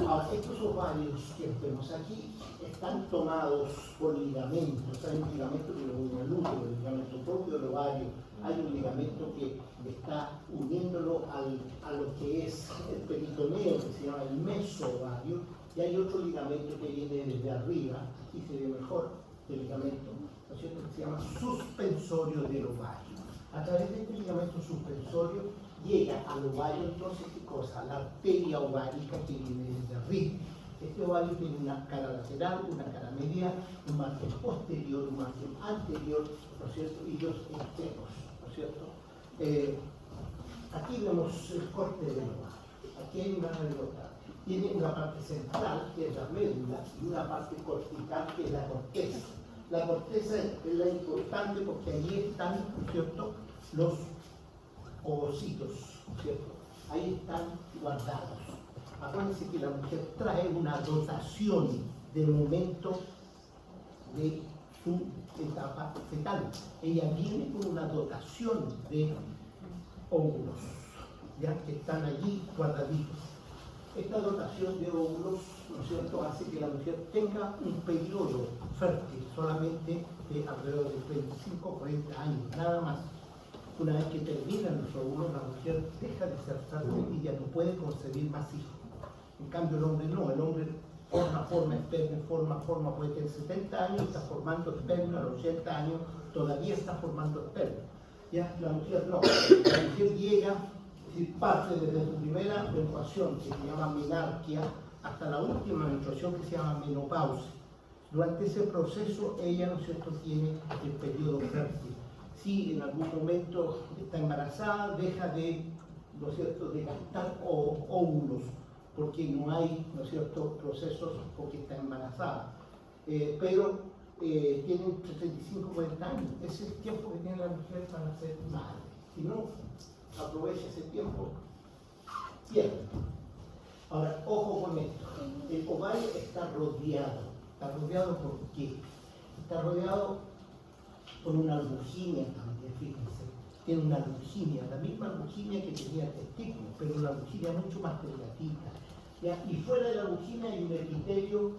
Ahora, estos ovarios que vemos aquí están tomados por ligamentos. Hay un ligamento que lo une al útero, el ligamento propio del ovario. Hay un ligamento que está uniéndolo a lo que es el peritoneo, que se llama el mesoovario, y hay otro ligamento que viene desde arriba, aquí se ve mejor el ligamento, ¿no es cierto?, que se llama suspensorio del ovario. A través de este ligamento suspensorio llega al ovario, entonces, ¿qué cosa? La arteria ovárica que viene desde arriba. Este ovario tiene una cara lateral, una cara medial, un margen posterior, un margen anterior, ¿no es cierto?, y dos extremos, ¿no es cierto? Aquí vemos el corte del ovario. Aquí hay una anécdota. Tiene una parte central, que es la médula, y una parte cortical, que es la corteza. La corteza es la importante porque allí están, ¿no es cierto?, los ovocitos, ¿cierto? Ahí están guardados. Acuérdense que la mujer trae una dotación de momento de su etapa fetal. Ella viene con una dotación de óvulos, ya que están allí guardaditos. Esta dotación de óvulos, ¿no es cierto?, hace que la mujer tenga un periodo fértil solamente de alrededor de 25 o 40 años, nada más. Una vez que terminan los óvulos, la mujer deja de ser fértil y ya no puede concebir más hijos. En cambio, el hombre no, el hombre forma esperma, puede tener 70 años, está formando esperma, a los 80 años todavía está formando esperma. ¿Ya? La mujer no, la mujer llega, es decir, parte desde su primera menstruación, que se llama menarquia, hasta la última menstruación, que se llama menopausia. Durante ese proceso, ella, ¿no es cierto?, tiene el periodo fértil. Si en algún momento está embarazada, deja de, ¿no es cierto?, de gastar óvulos, porque no hay, ¿no es cierto?, procesos porque está embarazada. Pero tienen 35 o 40 años. Ese es el tiempo que tiene la mujer para ser madre. Si no aprovecha ese tiempo, pierde. Ahora, ojo con esto. El ovario está rodeado. ¿Está rodeado por qué? Está rodeado por una albuginia también, fíjense. Tiene una albuginia, la misma albuginia que tenía el testículo, pero una albuginia mucho más delgadita. ¿Ya? Y fuera de la albuginia hay un epitelio,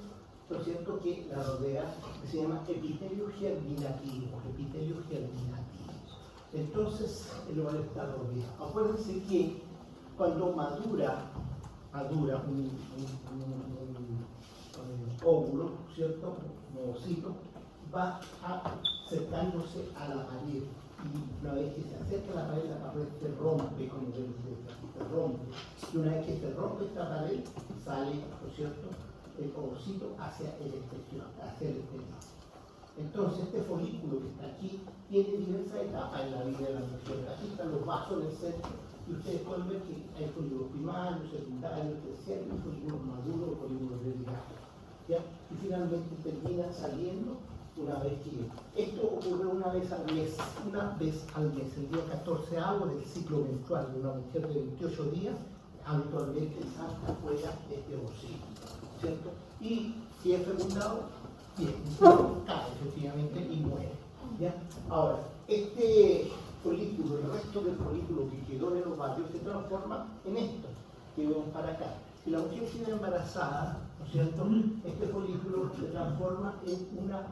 ¿no es cierto?, que la rodea, que se llama epitelio germinativo. Entonces, el ovario está rodeado. Acuérdense que cuando madura un óvulo, ¿cierto?, un ovocito, va acercándose a la pared. Y una vez que se acerca a la pared se rompe, como se rompe. Y una vez que se rompe esta pared, sale, ¿no es cierto?, el ovocito hacia el exterior, Entonces, este folículo que está aquí tiene diversas etapas en la vida de la mujer. Aquí están los vasos del centro, y ustedes pueden ver que hay folículos primarios, secundarios, terciarios, folículos maduros, folículos derivados. ¿Ya? Y finalmente termina saliendo una vez que esto ocurre una vez al mes, el día 14º del ciclo menstrual de una mujer de 28 días, habitualmente salta fuera de este ovocito, ¿cierto? Y si es fecundado, bien, cae efectivamente y muere. ¿Ya? Ahora, este folículo, el resto del folículo que quedó en el ovario se transforma en esto, que vemos para acá. Si la mujer queda embarazada, ¿no es cierto? Este folículo se transforma en una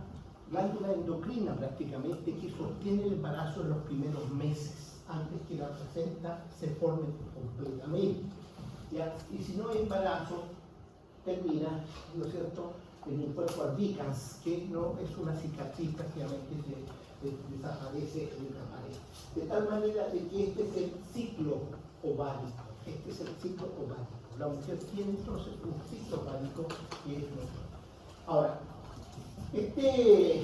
glándula endocrina prácticamente que sostiene el embarazo en los primeros meses, antes que la placenta se forme completamente. ¿Ya? Y si no hay embarazo, termina, ¿no es cierto?, en un cuerpo albicans, que no es una cicatriz, prácticamente desaparece en la pared. De tal manera de que este es el ciclo ovárico. Este es el ciclo ovárico. La mujer tiene entonces un ciclo ovárico que es nuestro. Ahora, este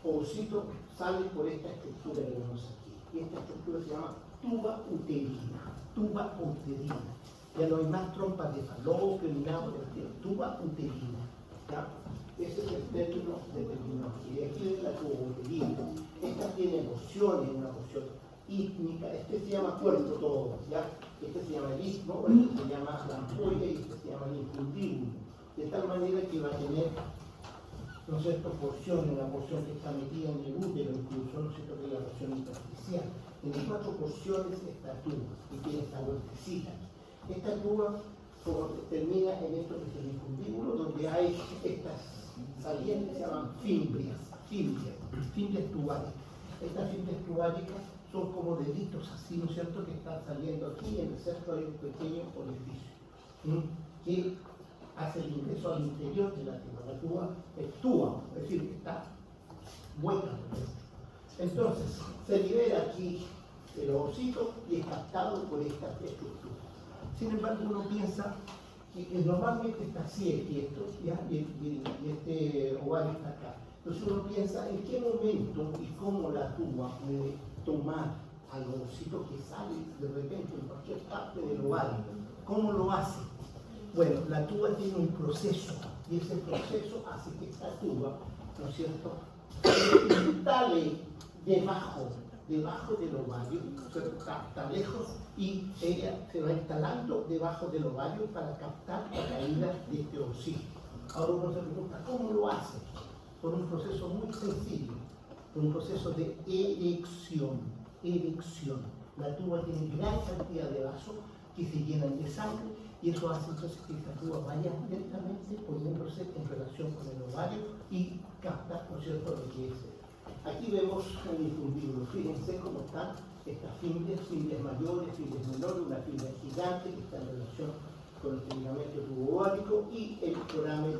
ovocito sale por esta estructura que vemos aquí. Y esta estructura se llama tuba uterina. Tuba uterina. Ya no hay más trompas de falopio ni nada por el estilo. Tuba uterina. ¿Ya? Ese es el término de terminología. Y aquí es la tuba uterina. Esta tiene porciones, una porción ítmica. Este se llama cuerpo todo. ¿Ya? Este se llama el istmo, este se llama la ampolla y este se llama el infundíbulo. De tal manera que va a tener, ¿no es cierto?, porciones, una porción que está metida en el útero, incluso, ¿no es cierto?, que es la porción intersticial. En las 4 porciones esta tuba, que tiene esta vueltecita. Esta tuba termina en esto que es el infundíbulo, donde hay estas salientes que se llaman fimbrias tubáricas. Estas fimbrias tubáricas son como deditos así, ¿no es cierto?, que están saliendo aquí, en el centro hay un pequeño orificio, que hace el ingreso al interior de la tuba. La tuba es tuba, es decir, que está hueca. Entonces, se libera aquí el ovocito y es captado por esta estructura. Sin embargo, uno piensa que normalmente está así esto, ¿ya? Y este ovario está acá. Entonces uno piensa en qué momento y cómo la tuba puede tomar al ovocito que sale de repente en cualquier parte del ovario. ¿Cómo lo hace? Bueno, la tuba tiene un proceso y ese proceso hace que esta tuba, ¿no es cierto?, se instale debajo del ovario, está lejos y ella se va instalando debajo del ovario para captar la caída de este ovocito. Ahora uno se pregunta, ¿cómo lo hace? Por un proceso muy sencillo, por un proceso de erección. La tuba tiene gran cantidad de vasos que se llenan de sangre y eso hace entonces que esta tuba vaya lentamente poniéndose en relación con el ovario y capta, ¿no es cierto?, lo que es. Aquí vemos el infundíbulo. Fíjense cómo están estas fimbrias mayores, fimbrias menores, una fimbria gigante que está en relación con el ligamento tubo-ovárico y el foramen,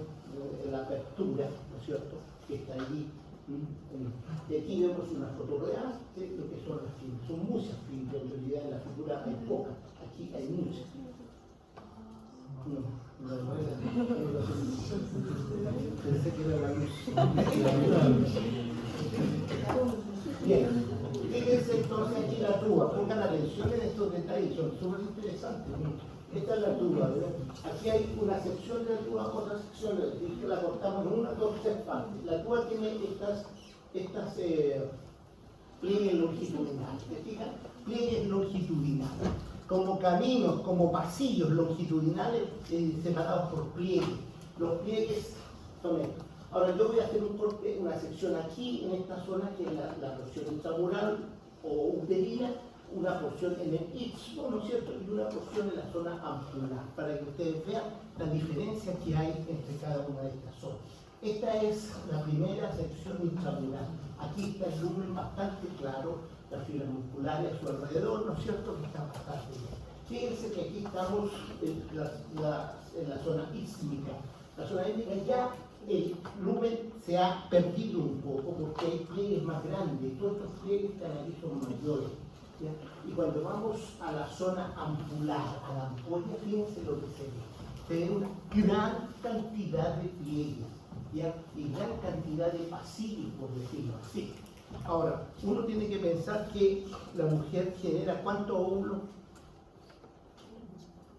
la apertura, ¿no es cierto?, que está allí. Y aquí vemos una foto real de lo que son las fibras. Son muchas fibras, en realidad en la figura hay pocas, aquí hay muchas. Pensé que era la luz. Bien, fíjense entonces aquí la tuba, pongan atención en estos detalles, son súper interesantes. Esta es la tuba, ¿verdad? Aquí hay una sección de la tuba, otra sección de la tuba, que la cortamos en 1, 2, 3 partes. La tuba tiene estas pliegues longitudinales, ¿te fijas? Pliegues longitudinales, como caminos, como pasillos longitudinales separados por pliegues. Los pliegues son estos. Ahora yo voy a hacer un corte, una sección aquí, en esta zona, que es la porción intramural o uterina, una porción en el istmo, ¿no es cierto?, y una porción en la zona ampular, para que ustedes vean la diferencia que hay entre cada una de estas zonas. Esta es la primera sección intramural. Aquí está el lumen bastante claro, las fibras musculares a su alrededor, ¿no es cierto?, que están bastante bien. Fíjense que aquí estamos en la zona ísmica. La zona ísmica ya el lumen se ha perdido un poco porque hay pliegues más grandes, todos estos pliegues que están aquí son mayores. ¿Ya? Y cuando vamos a la zona ampular, a la ampolla, fíjense lo que se ve. Se ve una gran cantidad de pliegues, ¿ya?, y gran cantidad de pasillos, por decirlo así. Ahora, uno tiene que pensar que la mujer genera ¿cuántos óvulos?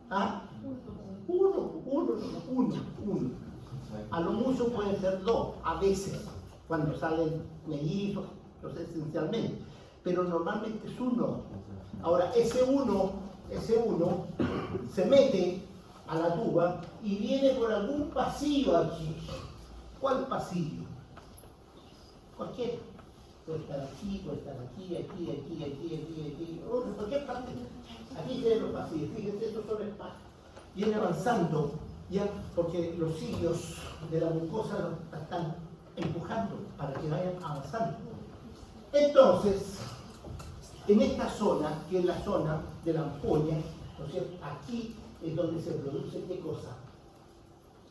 ¿Ah? Uno. A lo mucho pueden ser 2, a veces, cuando salen mellizos, esencialmente. Pero normalmente es 1. Ahora, ese uno se mete a la tuba y viene por algún pasillo aquí. ¿Cuál pasillo? Cualquiera. puede estar aquí, aquí, o en cualquier parte. Aquí tienen los pasillos, fíjense, estos son espacios. Viene avanzando, ya, porque los cilios de la mucosa los están empujando para que vayan avanzando. Entonces, en esta zona, que es la zona de la ampolla, ¿no es cierto? Aquí es donde se produce, ¿qué cosa?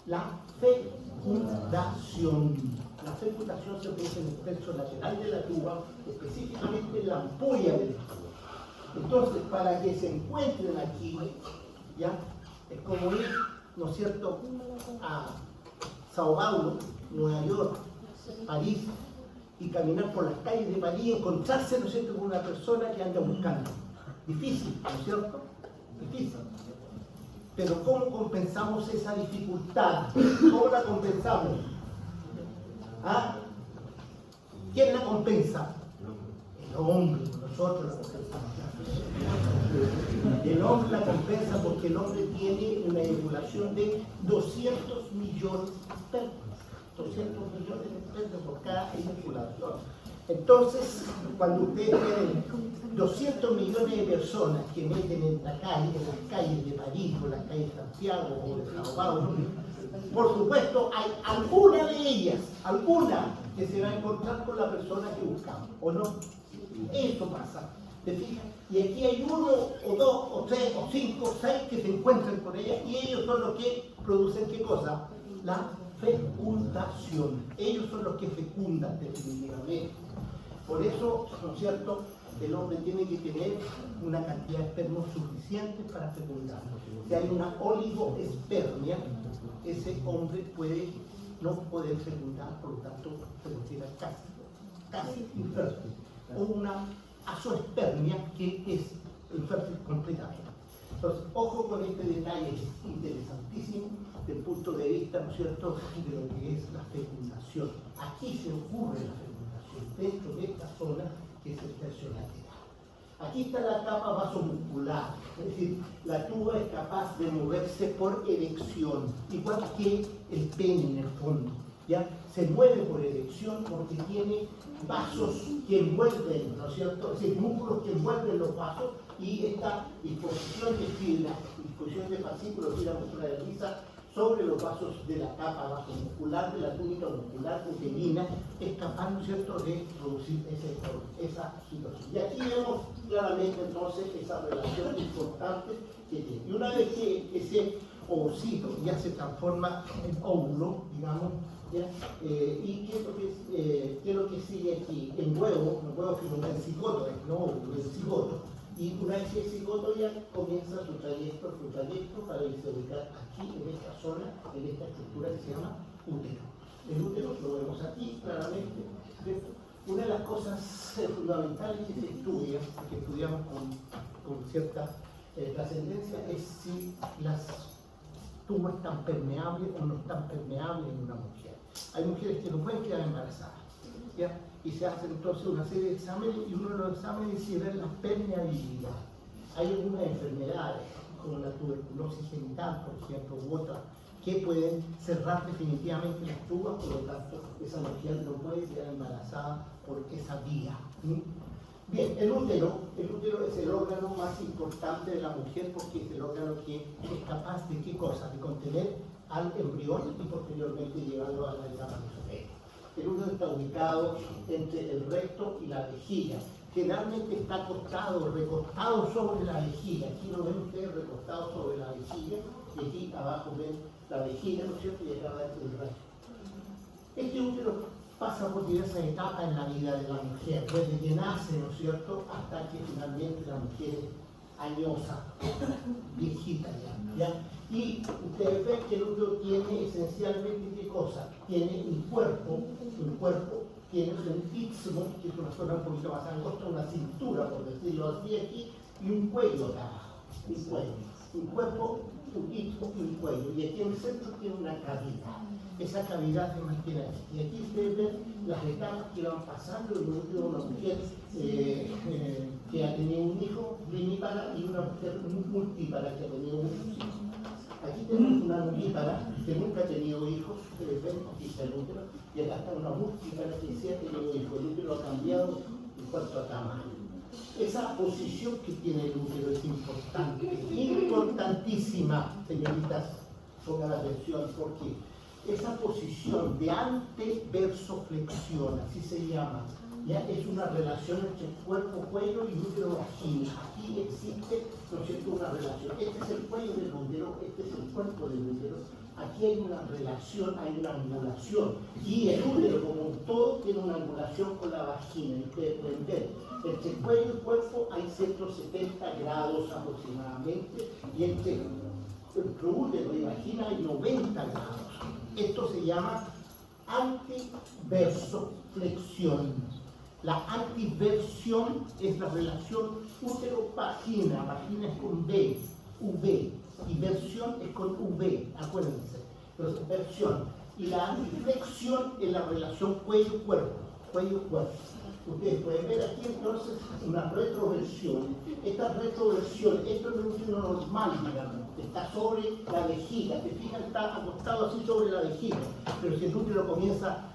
La fecundación. La fecundación se produce en el tercio lateral de la tuba, específicamente en la ampolla de la tuba. Entonces, para que se encuentren aquí, ¿ya? Es como ir, ¿no es cierto?, a Sao Paulo, Nueva York, París, y caminar por las calles de París y encontrarse, ¿no es cierto?, con una persona que anda buscando. Difícil, ¿no es cierto? Difícil. Pero ¿cómo compensamos esa dificultad? ¿Cómo la compensamos? ¿Ah? ¿Quién la compensa? El hombre, nosotros la compensamos. El hombre la compensa porque el hombre tiene una eyaculación de 200 millones de espermas. 200 millones de espermas por cada eyaculación. Entonces, cuando ustedes tienen 200 millones de personas que meten en la calle, en las calles de París, o las calles de Santiago, o de Sao Paulo, por supuesto, hay alguna de ellas, alguna, que se va a encontrar con la persona que buscamos, ¿o no? Eso pasa, ¿te fijas? Y aquí hay uno, o dos, o tres, o cinco, o seis que se encuentran con ella, y ellos son los que producen, ¿qué cosa? La fecundación. Ellos son los que fecundan definitivamente. Por eso, ¿no es cierto?, el hombre tiene que tener una cantidad de espermos suficiente para fecundar. Si hay una oligoespermia, ese hombre puede no poder fecundar, por lo tanto se considera casi infértil. O una azoospermia que es infértil completamente. Entonces, ojo con este detalle, es interesantísimo desde el punto de vista, ¿no es cierto?, de lo que es la fecundación. Aquí se ocurre la fecundación, dentro de esta zona que es el tercio lateral. Aquí está la capa vasomuscular, es decir, la tuba es capaz de moverse por erección, igual que el pene en el fondo, ¿ya? Se mueve por erección porque tiene vasos que envuelven, ¿no es cierto?, es decir, músculos que envuelven los vasos, y esta disposición de fibras, disposición de fascículos y la musculatura de lisa sobre los vasos de la capa vasomuscular de la túnica muscular uterina es capaz, ¿no es cierto?, de producir esa situación. Y aquí vemos claramente entonces esa relación importante que tiene. Y una vez que ese ovocito ya se transforma en óvulo, digamos, ¿ya? ¿Y qué es lo que sigue aquí? En huevo, en cigoto, no óvulo, en cigoto. Y una vez que el cigoto ya comienza su trayecto para irse a ubicar aquí, en esta zona, en esta estructura que se llama útero. El útero lo vemos aquí claramente, ¿cierto? Una de las cosas fundamentales que se estudia, que estudiamos con cierta trascendencia, es si las tubas están permeables o no están permeables en una mujer. Hay mujeres que no pueden quedar embarazadas, ¿ya? Y se hacen entonces una serie de exámenes, y uno de los exámenes es ver la permeabilidad. Hay algunas enfermedades, como la tuberculosis genital, por ejemplo, u otras, que pueden cerrar definitivamente las tubas, por lo tanto, esa mujer no puede quedar embarazada por esa vía. Bien, el útero es el órgano más importante de la mujer porque es el órgano que es capaz de ¿qué cosa? De contener al embrión y posteriormente llevarlo a la etapa mesotérica. El útero está ubicado entre el recto y la vejiga. Generalmente está acostado, recostado sobre la vejiga. Aquí lo ven ustedes recostado sobre la vejiga, y aquí abajo ven la vejiga, ¿no es cierto? Y acá ven el recto. Este útero pasa por diversas etapas en la vida de la mujer, desde que nace, ¿no es cierto?, hasta que finalmente la mujer es añosa, viejita ya. Y ustedes ven que el útero tiene esencialmente ¿qué cosa? Tiene un cuerpo, tiene un istmo, que es una zona un poquito más angosta, una cintura, por decirlo así, aquí, y un cuello acá abajo, un cuerpo, un istmo y un cuello, y aquí en el centro tiene una cavidad. Esa cavidad se mantiene aquí. Y aquí ustedes ven las etapas que van pasando en el útero de una mujer que ha tenido un hijo vivípara y una mujer multípara que ha tenido muchos hijos. Aquí tenemos una ovípara que nunca ha tenido hijos, ustedes ven, aquí está el útero, y acá está una multípara que sí ha tenido hijos. El útero ha cambiado en cuanto a tamaño. Esa posición que tiene el útero es importante, importantísima, señoritas, pongan atención, porque esa posición de anteversoflexión, así se llama, ya es una relación entre cuerpo, cuello y útero vagina. Aquí existe, ¿no es cierto?, una relación. Este es el cuello del útero, este es el cuerpo del útero. Aquí hay una relación, hay una angulación. Y el útero, como un todo, tiene una angulación con la vagina. Y ustedes pueden ver, entre cuello y cuerpo hay 170 grados aproximadamente, y entre útero y vagina hay 90 grados. Esto se llama antiversoflexión. La antiversión es la relación útero-vagina. Vagina es con V, V, y versión es con V, acuérdense. Entonces, versión. Y la antiflexión es la relación cuello-cuerpo, cuello-cuerpo. Ustedes pueden ver aquí entonces una retroversión. Esta retroversión, esto es el útero normal, digamos, que está sobre la vejiga. Te fijas, está acostado así sobre la vejiga. Pero si el útero comienza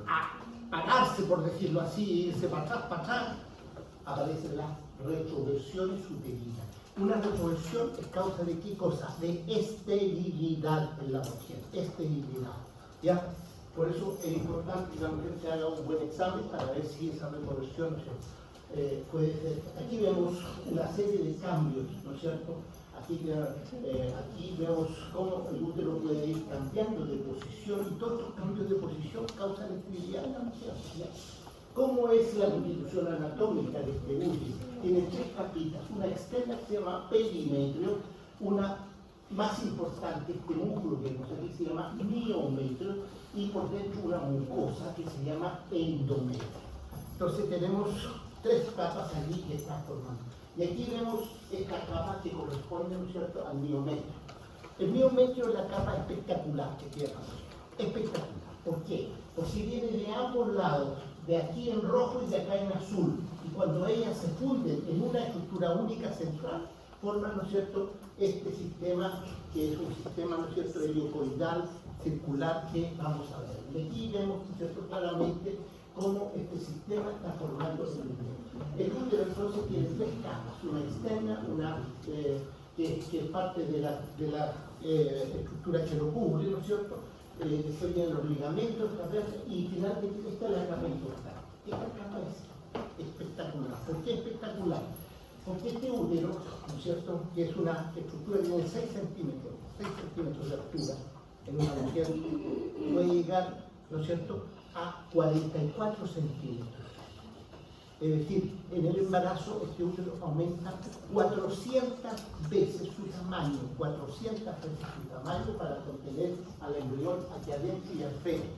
a pararse, por decirlo así, irse para atrás, aparecen las retroversiones uterinas. Una retroversión es causa de qué cosa? De esterilidad en la mujer, esterilidad. ¿Ya? Por eso es importante que la mujer se haga un buen examen para ver si esa retroversión puede ser. Aquí vemos una serie de cambios, ¿no es cierto? Aquí vemos cómo el útero puede ir cambiando de posición, y todos estos cambios de posición causan esterilidad en la mujer. ¿Ya? ¿Cómo es la constitución anatómica de este útero? Tiene 3 capitas, una externa que se llama perimetrio, una más importante, este músculo que vemos aquí se llama miometrio, y por dentro una mucosa que se llama endometrio. Entonces tenemos 3 capas allí que están formando. Y aquí vemos esta capa que corresponde, ¿no es cierto?, al miometrio. El miometrio es la capa espectacular que tiene. Espectacular. ¿Por qué? Porque viene de ambos lados, de aquí en rojo y de acá en azul. Y cuando ellas se funden en una estructura única central, forman, ¿no es cierto?, este sistema, que es un sistema, ¿no es cierto?, helicoidal, circular, que vamos a ver. Y aquí vemos, ¿no es cierto?, claramente cómo este sistema está formando el útero. El útero entonces tiene 3 capas, una externa, una que es parte de la estructura que lo cubre, ¿no es cierto?, después vienen los ligamentos, y finalmente esta es la capa importante. Esta capa es espectacular. ¿Por qué espectacular? Porque este útero, ¿no es cierto?, que es una estructura que tiene 6 centímetros de altura en una mujer, puede llegar, ¿no es cierto?, a 44 centímetros. Es decir, en el embarazo este útero aumenta 400 veces su tamaño, 400 veces su tamaño para contener al embrión hacia adentro y al feto.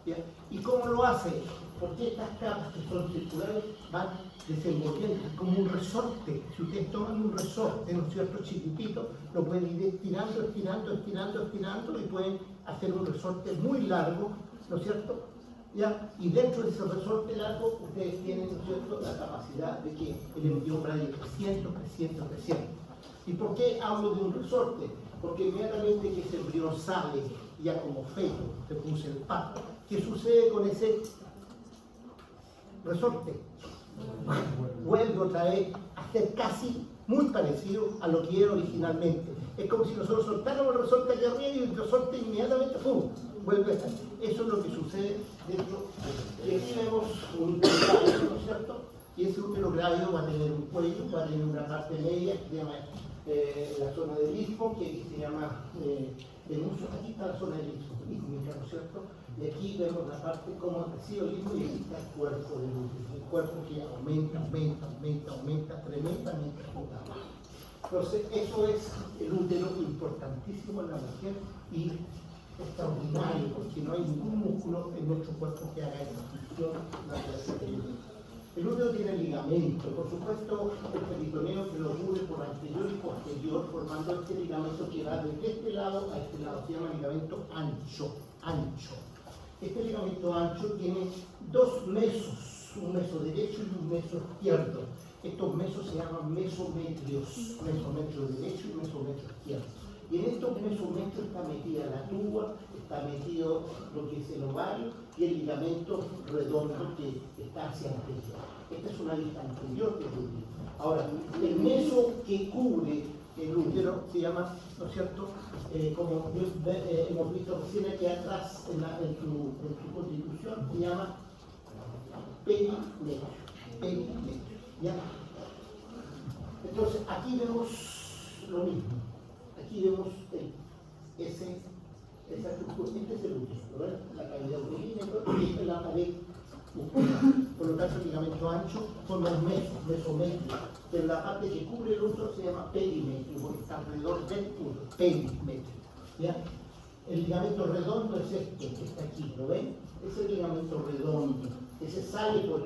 ¿Ya? ¿Y cómo lo hace? Porque estas capas que son circulares van desenvolviendo como un resorte. Si ustedes toman un resorte, ¿no es cierto?, chiquitito, lo pueden ir estirando y pueden hacer un resorte muy largo, ¿no es cierto? ¿Ya? Y dentro de ese resorte largo ustedes tienen, ¿no es cierto?, la capacidad de que el embrión vaya creciendo. ¿Y por qué hablo de un resorte? Porque inmediatamente que ese embrión sale ya como feto, se produce el parto. ¿Qué sucede con ese resorte? Vuelve otra vez a ser casi muy parecido a lo que era originalmente. Es como si nosotros soltáramos el resorte aquí arriba y el resorte inmediatamente ¡pum!, vuelve a estar. Eso es lo que sucede dentro. Y aquí vemos un útero grávido, ¿no es cierto? Y ese útero grávido va a tener un cuello, va a tener una parte media que se llama la zona del istmo, que se llama aquí está la zona del istmo, ¿no es cierto? Y aquí vemos la parte como ha crecido el istmo, y aquí está el cuerpo del útero, el cuerpo que aumenta tremendamente su tamaño. Entonces, eso es el útero, importantísimo en la mujer y extraordinario, porque no hay ningún músculo en nuestro cuerpo que haga esa función naturalmente. El útero tiene ligamento, por supuesto el peritoneo que lo cubre por anterior y posterior, formando este ligamento que va desde este lado a este lado, se llama ligamento ancho. Este ligamento ancho tiene 2 mesos, un meso derecho y un meso izquierdo. Estos mesos se llaman mesometrios, mesometrio derecho y mesometrio izquierdo. Y en estos mesometros está metida la tuba, está metido lo que es el ovario y el ligamento redondo que está hacia anterior. Esta es una vista anterior del útero. Ahora, el meso que cubre el útero se llama, ¿no es cierto?, como hemos visto recién aquí atrás en su constitución, se llama perimetrio. Perimetrio, ¿ya? Entonces, aquí vemos lo mismo. Aquí vemos esa estructura. Este es el útero, ¿verdad? La cavidad uterina y esta es la pared muscular. Por lo tanto, el ligamento ancho son los mesometrios. Pero la parte que cubre el útero se llama perimetrio, porque está alrededor del útero. Perimetrio, ¿ya? El ligamento redondo es este que está aquí, ¿lo ven? Es el ligamento redondo. Ese sale por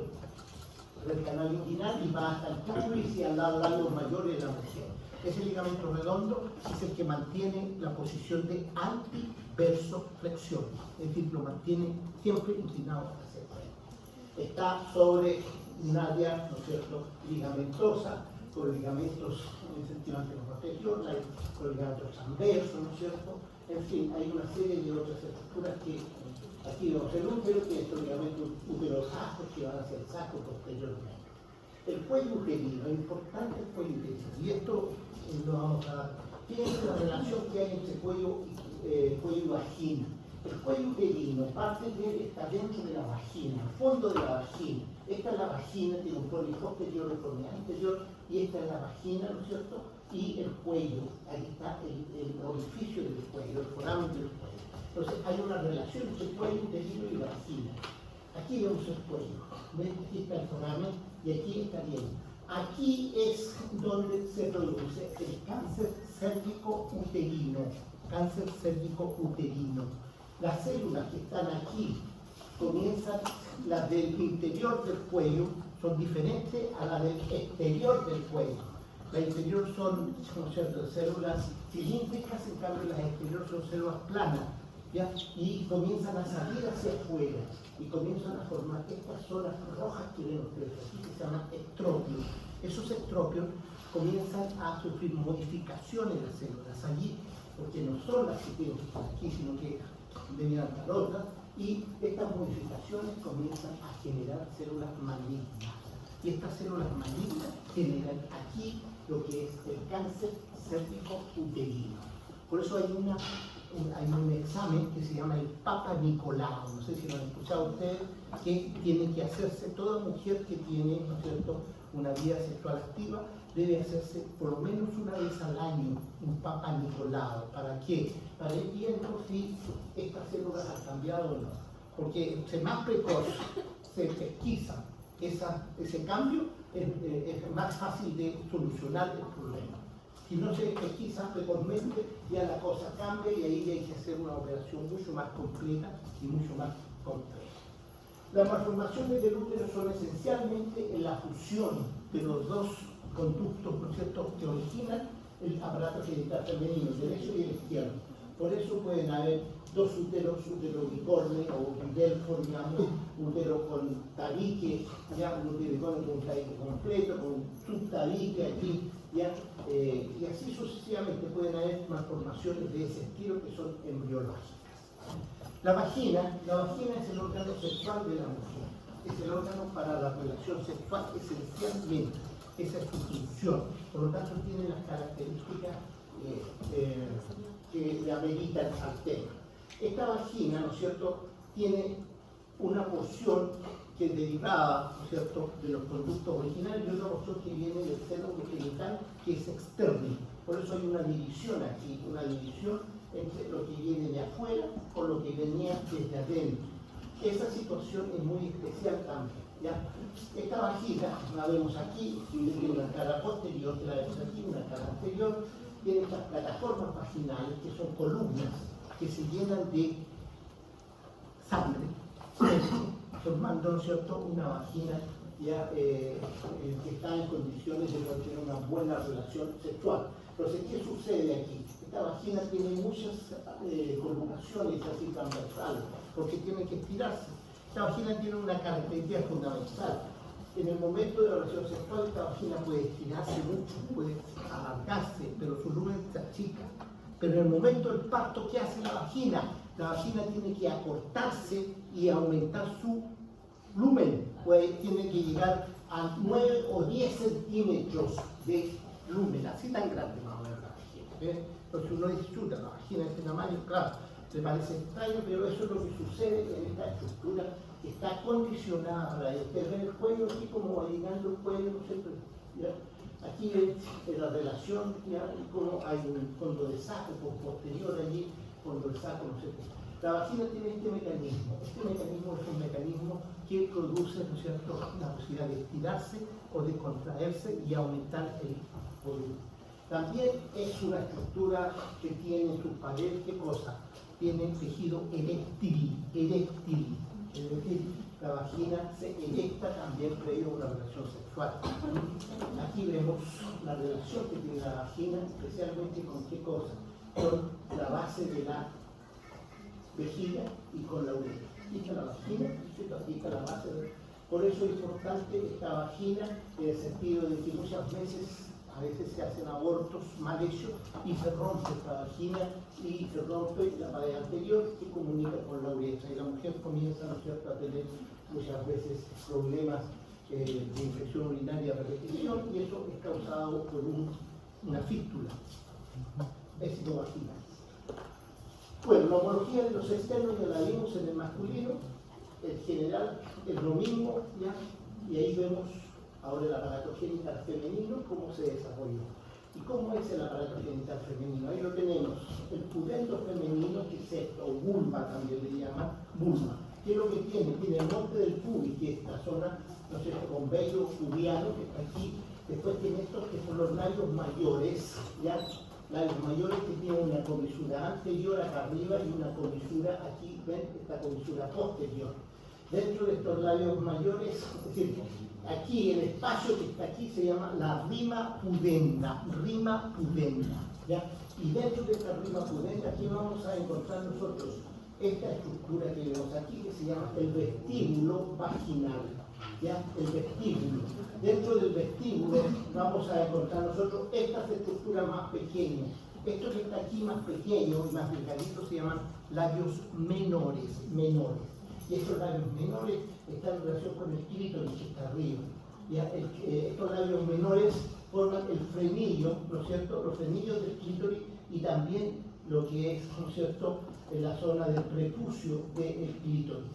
el canal inguinal y va hasta el pubis y al lado mayor de la mujer. Ese ligamento redondo es el que mantiene la posición de antiversoflexión, es decir, lo mantiene siempre inclinado hacia el frente. Está sobre un área, ¿no es cierto?, ligamentosa, con ligamentos en el sentido anterior, con ligamentos transversos, ¿no es cierto? En fin, hay una serie de otras estructuras que aquí vemos el útero, que es el ligamento útero-saco, que van hacia el saco posteriormente. El cuello uterino, es importante el cuello uterino, y esto lo vamos a dar. Fíjense la relación que hay entre cuello y vagina. El cuello uterino, parte de él está dentro de la vagina, al fondo de la vagina. Esta es la vagina, tiene un poli posterior, un poli anterior, y esta es la vagina, ¿no es cierto? Y el cuello, ahí está el orificio del cuello, el foramen del cuello. Entonces hay una relación entre cuello uterino y vagina. Aquí vemos el cuello, ¿ven? Aquí está el foramen y aquí está bien. Aquí es donde se produce el cáncer cérvico uterino. Cáncer cérvico uterino. Las células que están aquí comienzan, las del interior del cuello son diferentes a las del exterior del cuello. Las interior son, ¿no es cierto?, células cilíndricas, en cambio las exteriores son células planas, ¿ya? Y comienzan a salir hacia afuera y comienzan a formar estas zonas rojas que ven ustedes aquí, que se llaman estropios. Esos estropios comienzan a sufrir modificaciones de las células allí, porque no son las que tienen que estar aquí, sino que debían estar otras, y estas modificaciones comienzan a generar células malignas. Y estas células malignas generan aquí lo que es el cáncer cérvico uterino. Por eso hay un examen que se llama el Papa Nicolau, no sé si lo han escuchado ustedes, que tiene que hacerse toda mujer que tiene, ¿no es cierto?, una vida sexual activa, debe hacerse por lo menos una vez al año un Papa Nicolau. ¿Para qué? Para ir viendo si estas células han cambiado o no. Porque entre más precoz se pesquisa ese cambio, es más fácil de solucionar el problema. Si no se pesquisa precozmente, ya la cosa cambia y ahí hay que hacer una operación mucho más completa y mucho más compleja. Las malformaciones del útero son esencialmente en la fusión de los dos conductos, ¿no es cierto?, que originan el aparato genital femenino, el derecho y el izquierdo. Por eso pueden haber dos úteros, útero bicorne o bidelfo, digamos, útero con tabique, ya un útero bicorne con un tabique completo, con un subtabique aquí, ya, y así sucesivamente pueden haber malformaciones de ese estilo que son embriológicas. La vagina es el órgano sexual de la mujer, es el órgano para la relación sexual esencialmente, esa es su función, por lo tanto tiene las características que le ameritan al tema. Esta vagina, ¿no es cierto?, tiene una porción que es derivada, ¿no es cierto?, de los conductos originales y otra porción que viene del seno genital, que es externo. Por eso hay una división aquí, una división entre lo que viene de afuera con lo que venía desde adentro. Esa situación es muy especial también, ¿ya? Esta vagina, la vemos aquí, tiene una cara posterior, la vemos aquí, una cara anterior, tiene estas plataformas vaginales que son columnas que se llenan de sangre, formando, ¿no es cierto?, una vagina ya, que está en condiciones de tener una buena relación sexual. Entonces, ¿qué sucede aquí? Esta vagina tiene muchas conjugaciones así transversales, porque tiene que estirarse. Esta vagina tiene una característica fundamental. En el momento de la relación sexual, esta vagina puede estirarse mucho, puede alargarse, pero su lumen se achica. Pero en el momento del parto, ¿qué hace la vagina? La vagina tiene que acortarse y aumentar su lumen, pues tiene que llegar a 9 o 10 centímetros de lumen, así tan grande más o menos la vagina. Entonces uno disfruta la vagina de este tamaño, claro, te parece extraño, pero eso es lo que sucede en esta estructura que está condicionada para ello. Ustedes ven el cuello aquí como va llegando el cuello, ¿no es cierto? ¿Ya? Aquí es la relación, ¿ya? Y como hay un fondo de saco posterior allí, fondo de saco, ¿no es cierto? La vagina tiene este mecanismo es un mecanismo que produce, ¿no es cierto?, la posibilidad de estirarse o de contraerse y aumentar el volumen. También es una estructura que tiene su pared, ¿qué cosa? Tiene tejido eréctil. La vagina se erecta también previo a una relación sexual. Aquí vemos la relación que tiene la vagina, especialmente con qué cosa, con la base de la vejiga y con la uretra. Aquí está la vagina, aquí está la base Por eso es importante esta vagina, en el sentido de que muchas veces, a veces se hacen abortos mal hechos y se rompe esta vagina y se rompe la pared anterior que comunica con la uretra y la mujer comienza, ¿no es cierto?, a tener muchas veces problemas de infección urinaria de repetición y eso es causado por una fístula vesículo-vaginal. Bueno, la homología de los externos ya la vimos en el masculino, en general es lo mismo, ¿ya? Y ahí vemos ahora el aparato genital femenino, cómo se desarrolló. ¿Y cómo es el aparato genital femenino? Ahí lo tenemos, el pudendo femenino, que es esto, o vulva también le llaman, vulva. ¿Qué es lo que tiene? Tiene el norte del pubis, que es esta zona, no sé, con vello pubiano, que está aquí. Después tiene estos que son los labios mayores, ¿ya? Labios mayores que tienen una comisura anterior acá arriba y una comisura aquí, ven, esta comisura posterior. Dentro de estos labios mayores, es decir, aquí el espacio que está aquí se llama la rima pudenda, ¿ya? Y dentro de esta rima pudenda aquí vamos a encontrar nosotros esta estructura que vemos aquí que se llama el vestíbulo vaginal, ¿ya? El vestíbulo. Dentro del vestíbulo vamos a encontrar nosotros estas estructuras más pequeñas. Esto que está aquí más pequeño y más delgadito se llaman labios menores. Y estos labios menores están en relación con el clítoris que está arriba. ¿Ya? Estos labios menores forman el frenillo, ¿no es cierto?, los frenillos del clítoris y también lo que es, ¿no es cierto?, en la zona del prepucio del clítoris.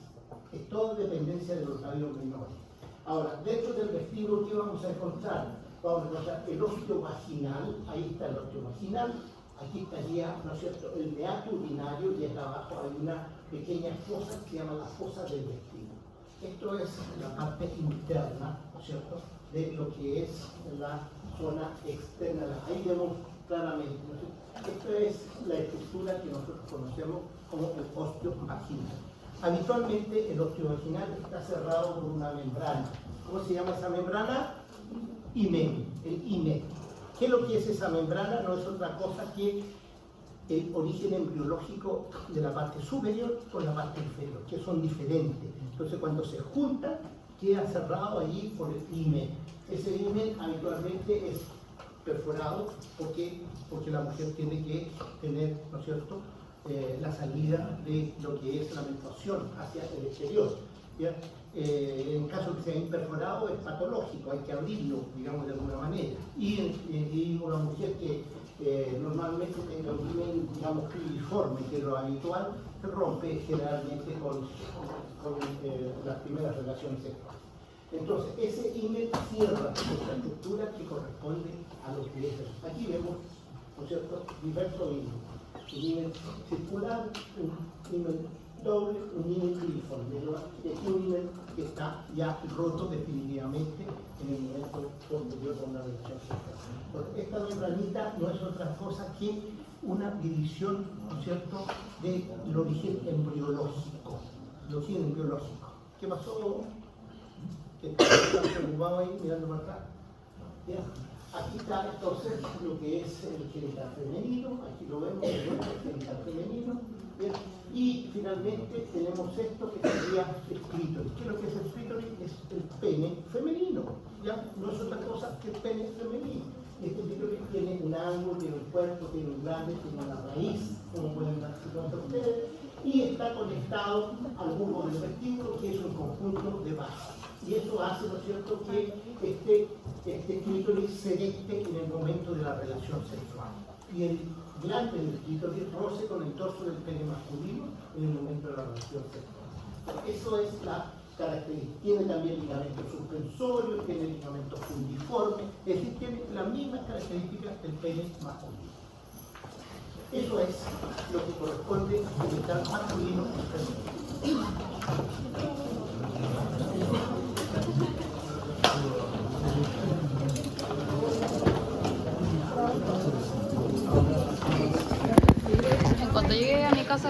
Es todo dependencia de los labios menores. Ahora, dentro del vestíbulo, ¿qué vamos a encontrar? Vamos a encontrar el óseo vaginal, ahí está el óseo vaginal, aquí estaría, ¿no es cierto?, el meato urinario y acá abajo hay una pequeña fosa que se llama la fosa del vestíbulo. Esto es la parte interna, ¿no es cierto?, de lo que es la zona externa. Ahí vemos claramente, ¿no es cierto? Esta es la estructura que nosotros conocemos como el óseo vaginal. Habitualmente el óseo vaginal está cerrado por una membrana. ¿Cómo se llama esa membrana? Himen, el himen. ¿Qué es lo que es esa membrana? No es otra cosa que el origen embriológico de la parte superior con la parte inferior, que son diferentes. Entonces cuando se juntan, queda cerrado allí por el himen. Ese himen habitualmente es perforado porque la mujer tiene que tener, ¿no es cierto?, la salida de lo que es la menstruación hacia el exterior. ¿Ya? En caso que sea imperforado es patológico, hay que abrirlo, digamos, de alguna manera. Y una mujer que normalmente tenga un himen, digamos, filiforme, que es lo habitual, se rompe generalmente con las primeras relaciones sexuales. Entonces, ese himen cierra esta estructura que corresponde a los que es. Aquí vemos, ¿no es cierto?, diversos himen. Un himen circular, un himen doble, un himen filiforme. Y aquí un himen que está ya roto definitivamente en el momento posterior con una relación sexual. Esta membranita no es otra cosa que una división, ¿no es cierto?, del origen embriológico. El origen embriológico. ¿Qué pasó? ¿Están preocupados ahí mirando para acá? ¿Ya? Aquí está entonces lo que es el genital femenino, aquí lo vemos, el genital femenino, ¿bien? Y finalmente tenemos esto que sería el clítoris. ¿Qué es lo que es el clítoris? Es el pene femenino, ¿ya? No es otra cosa que el pene femenino. Este clítoris tiene un ángulo, tiene un cuerpo, tiene un grande, tiene una raíz, como pueden darse cuenta ustedes, y está conectado al bulbo del vestíbulo, que es un conjunto de vasos. Y eso hace, ¿no es cierto?, que este clítoris se erecte en el momento de la relación sexual. Y el glande del clítoris roce con el dorso del pene masculino en el momento de la relación sexual. Eso es la característica. Tiene también ligamento suspensorio, tiene ligamento fundiforme, es decir, tiene las mismas características del pene masculino. Eso es lo que corresponde al genital masculino y femenino. En cuanto llegue a mi casa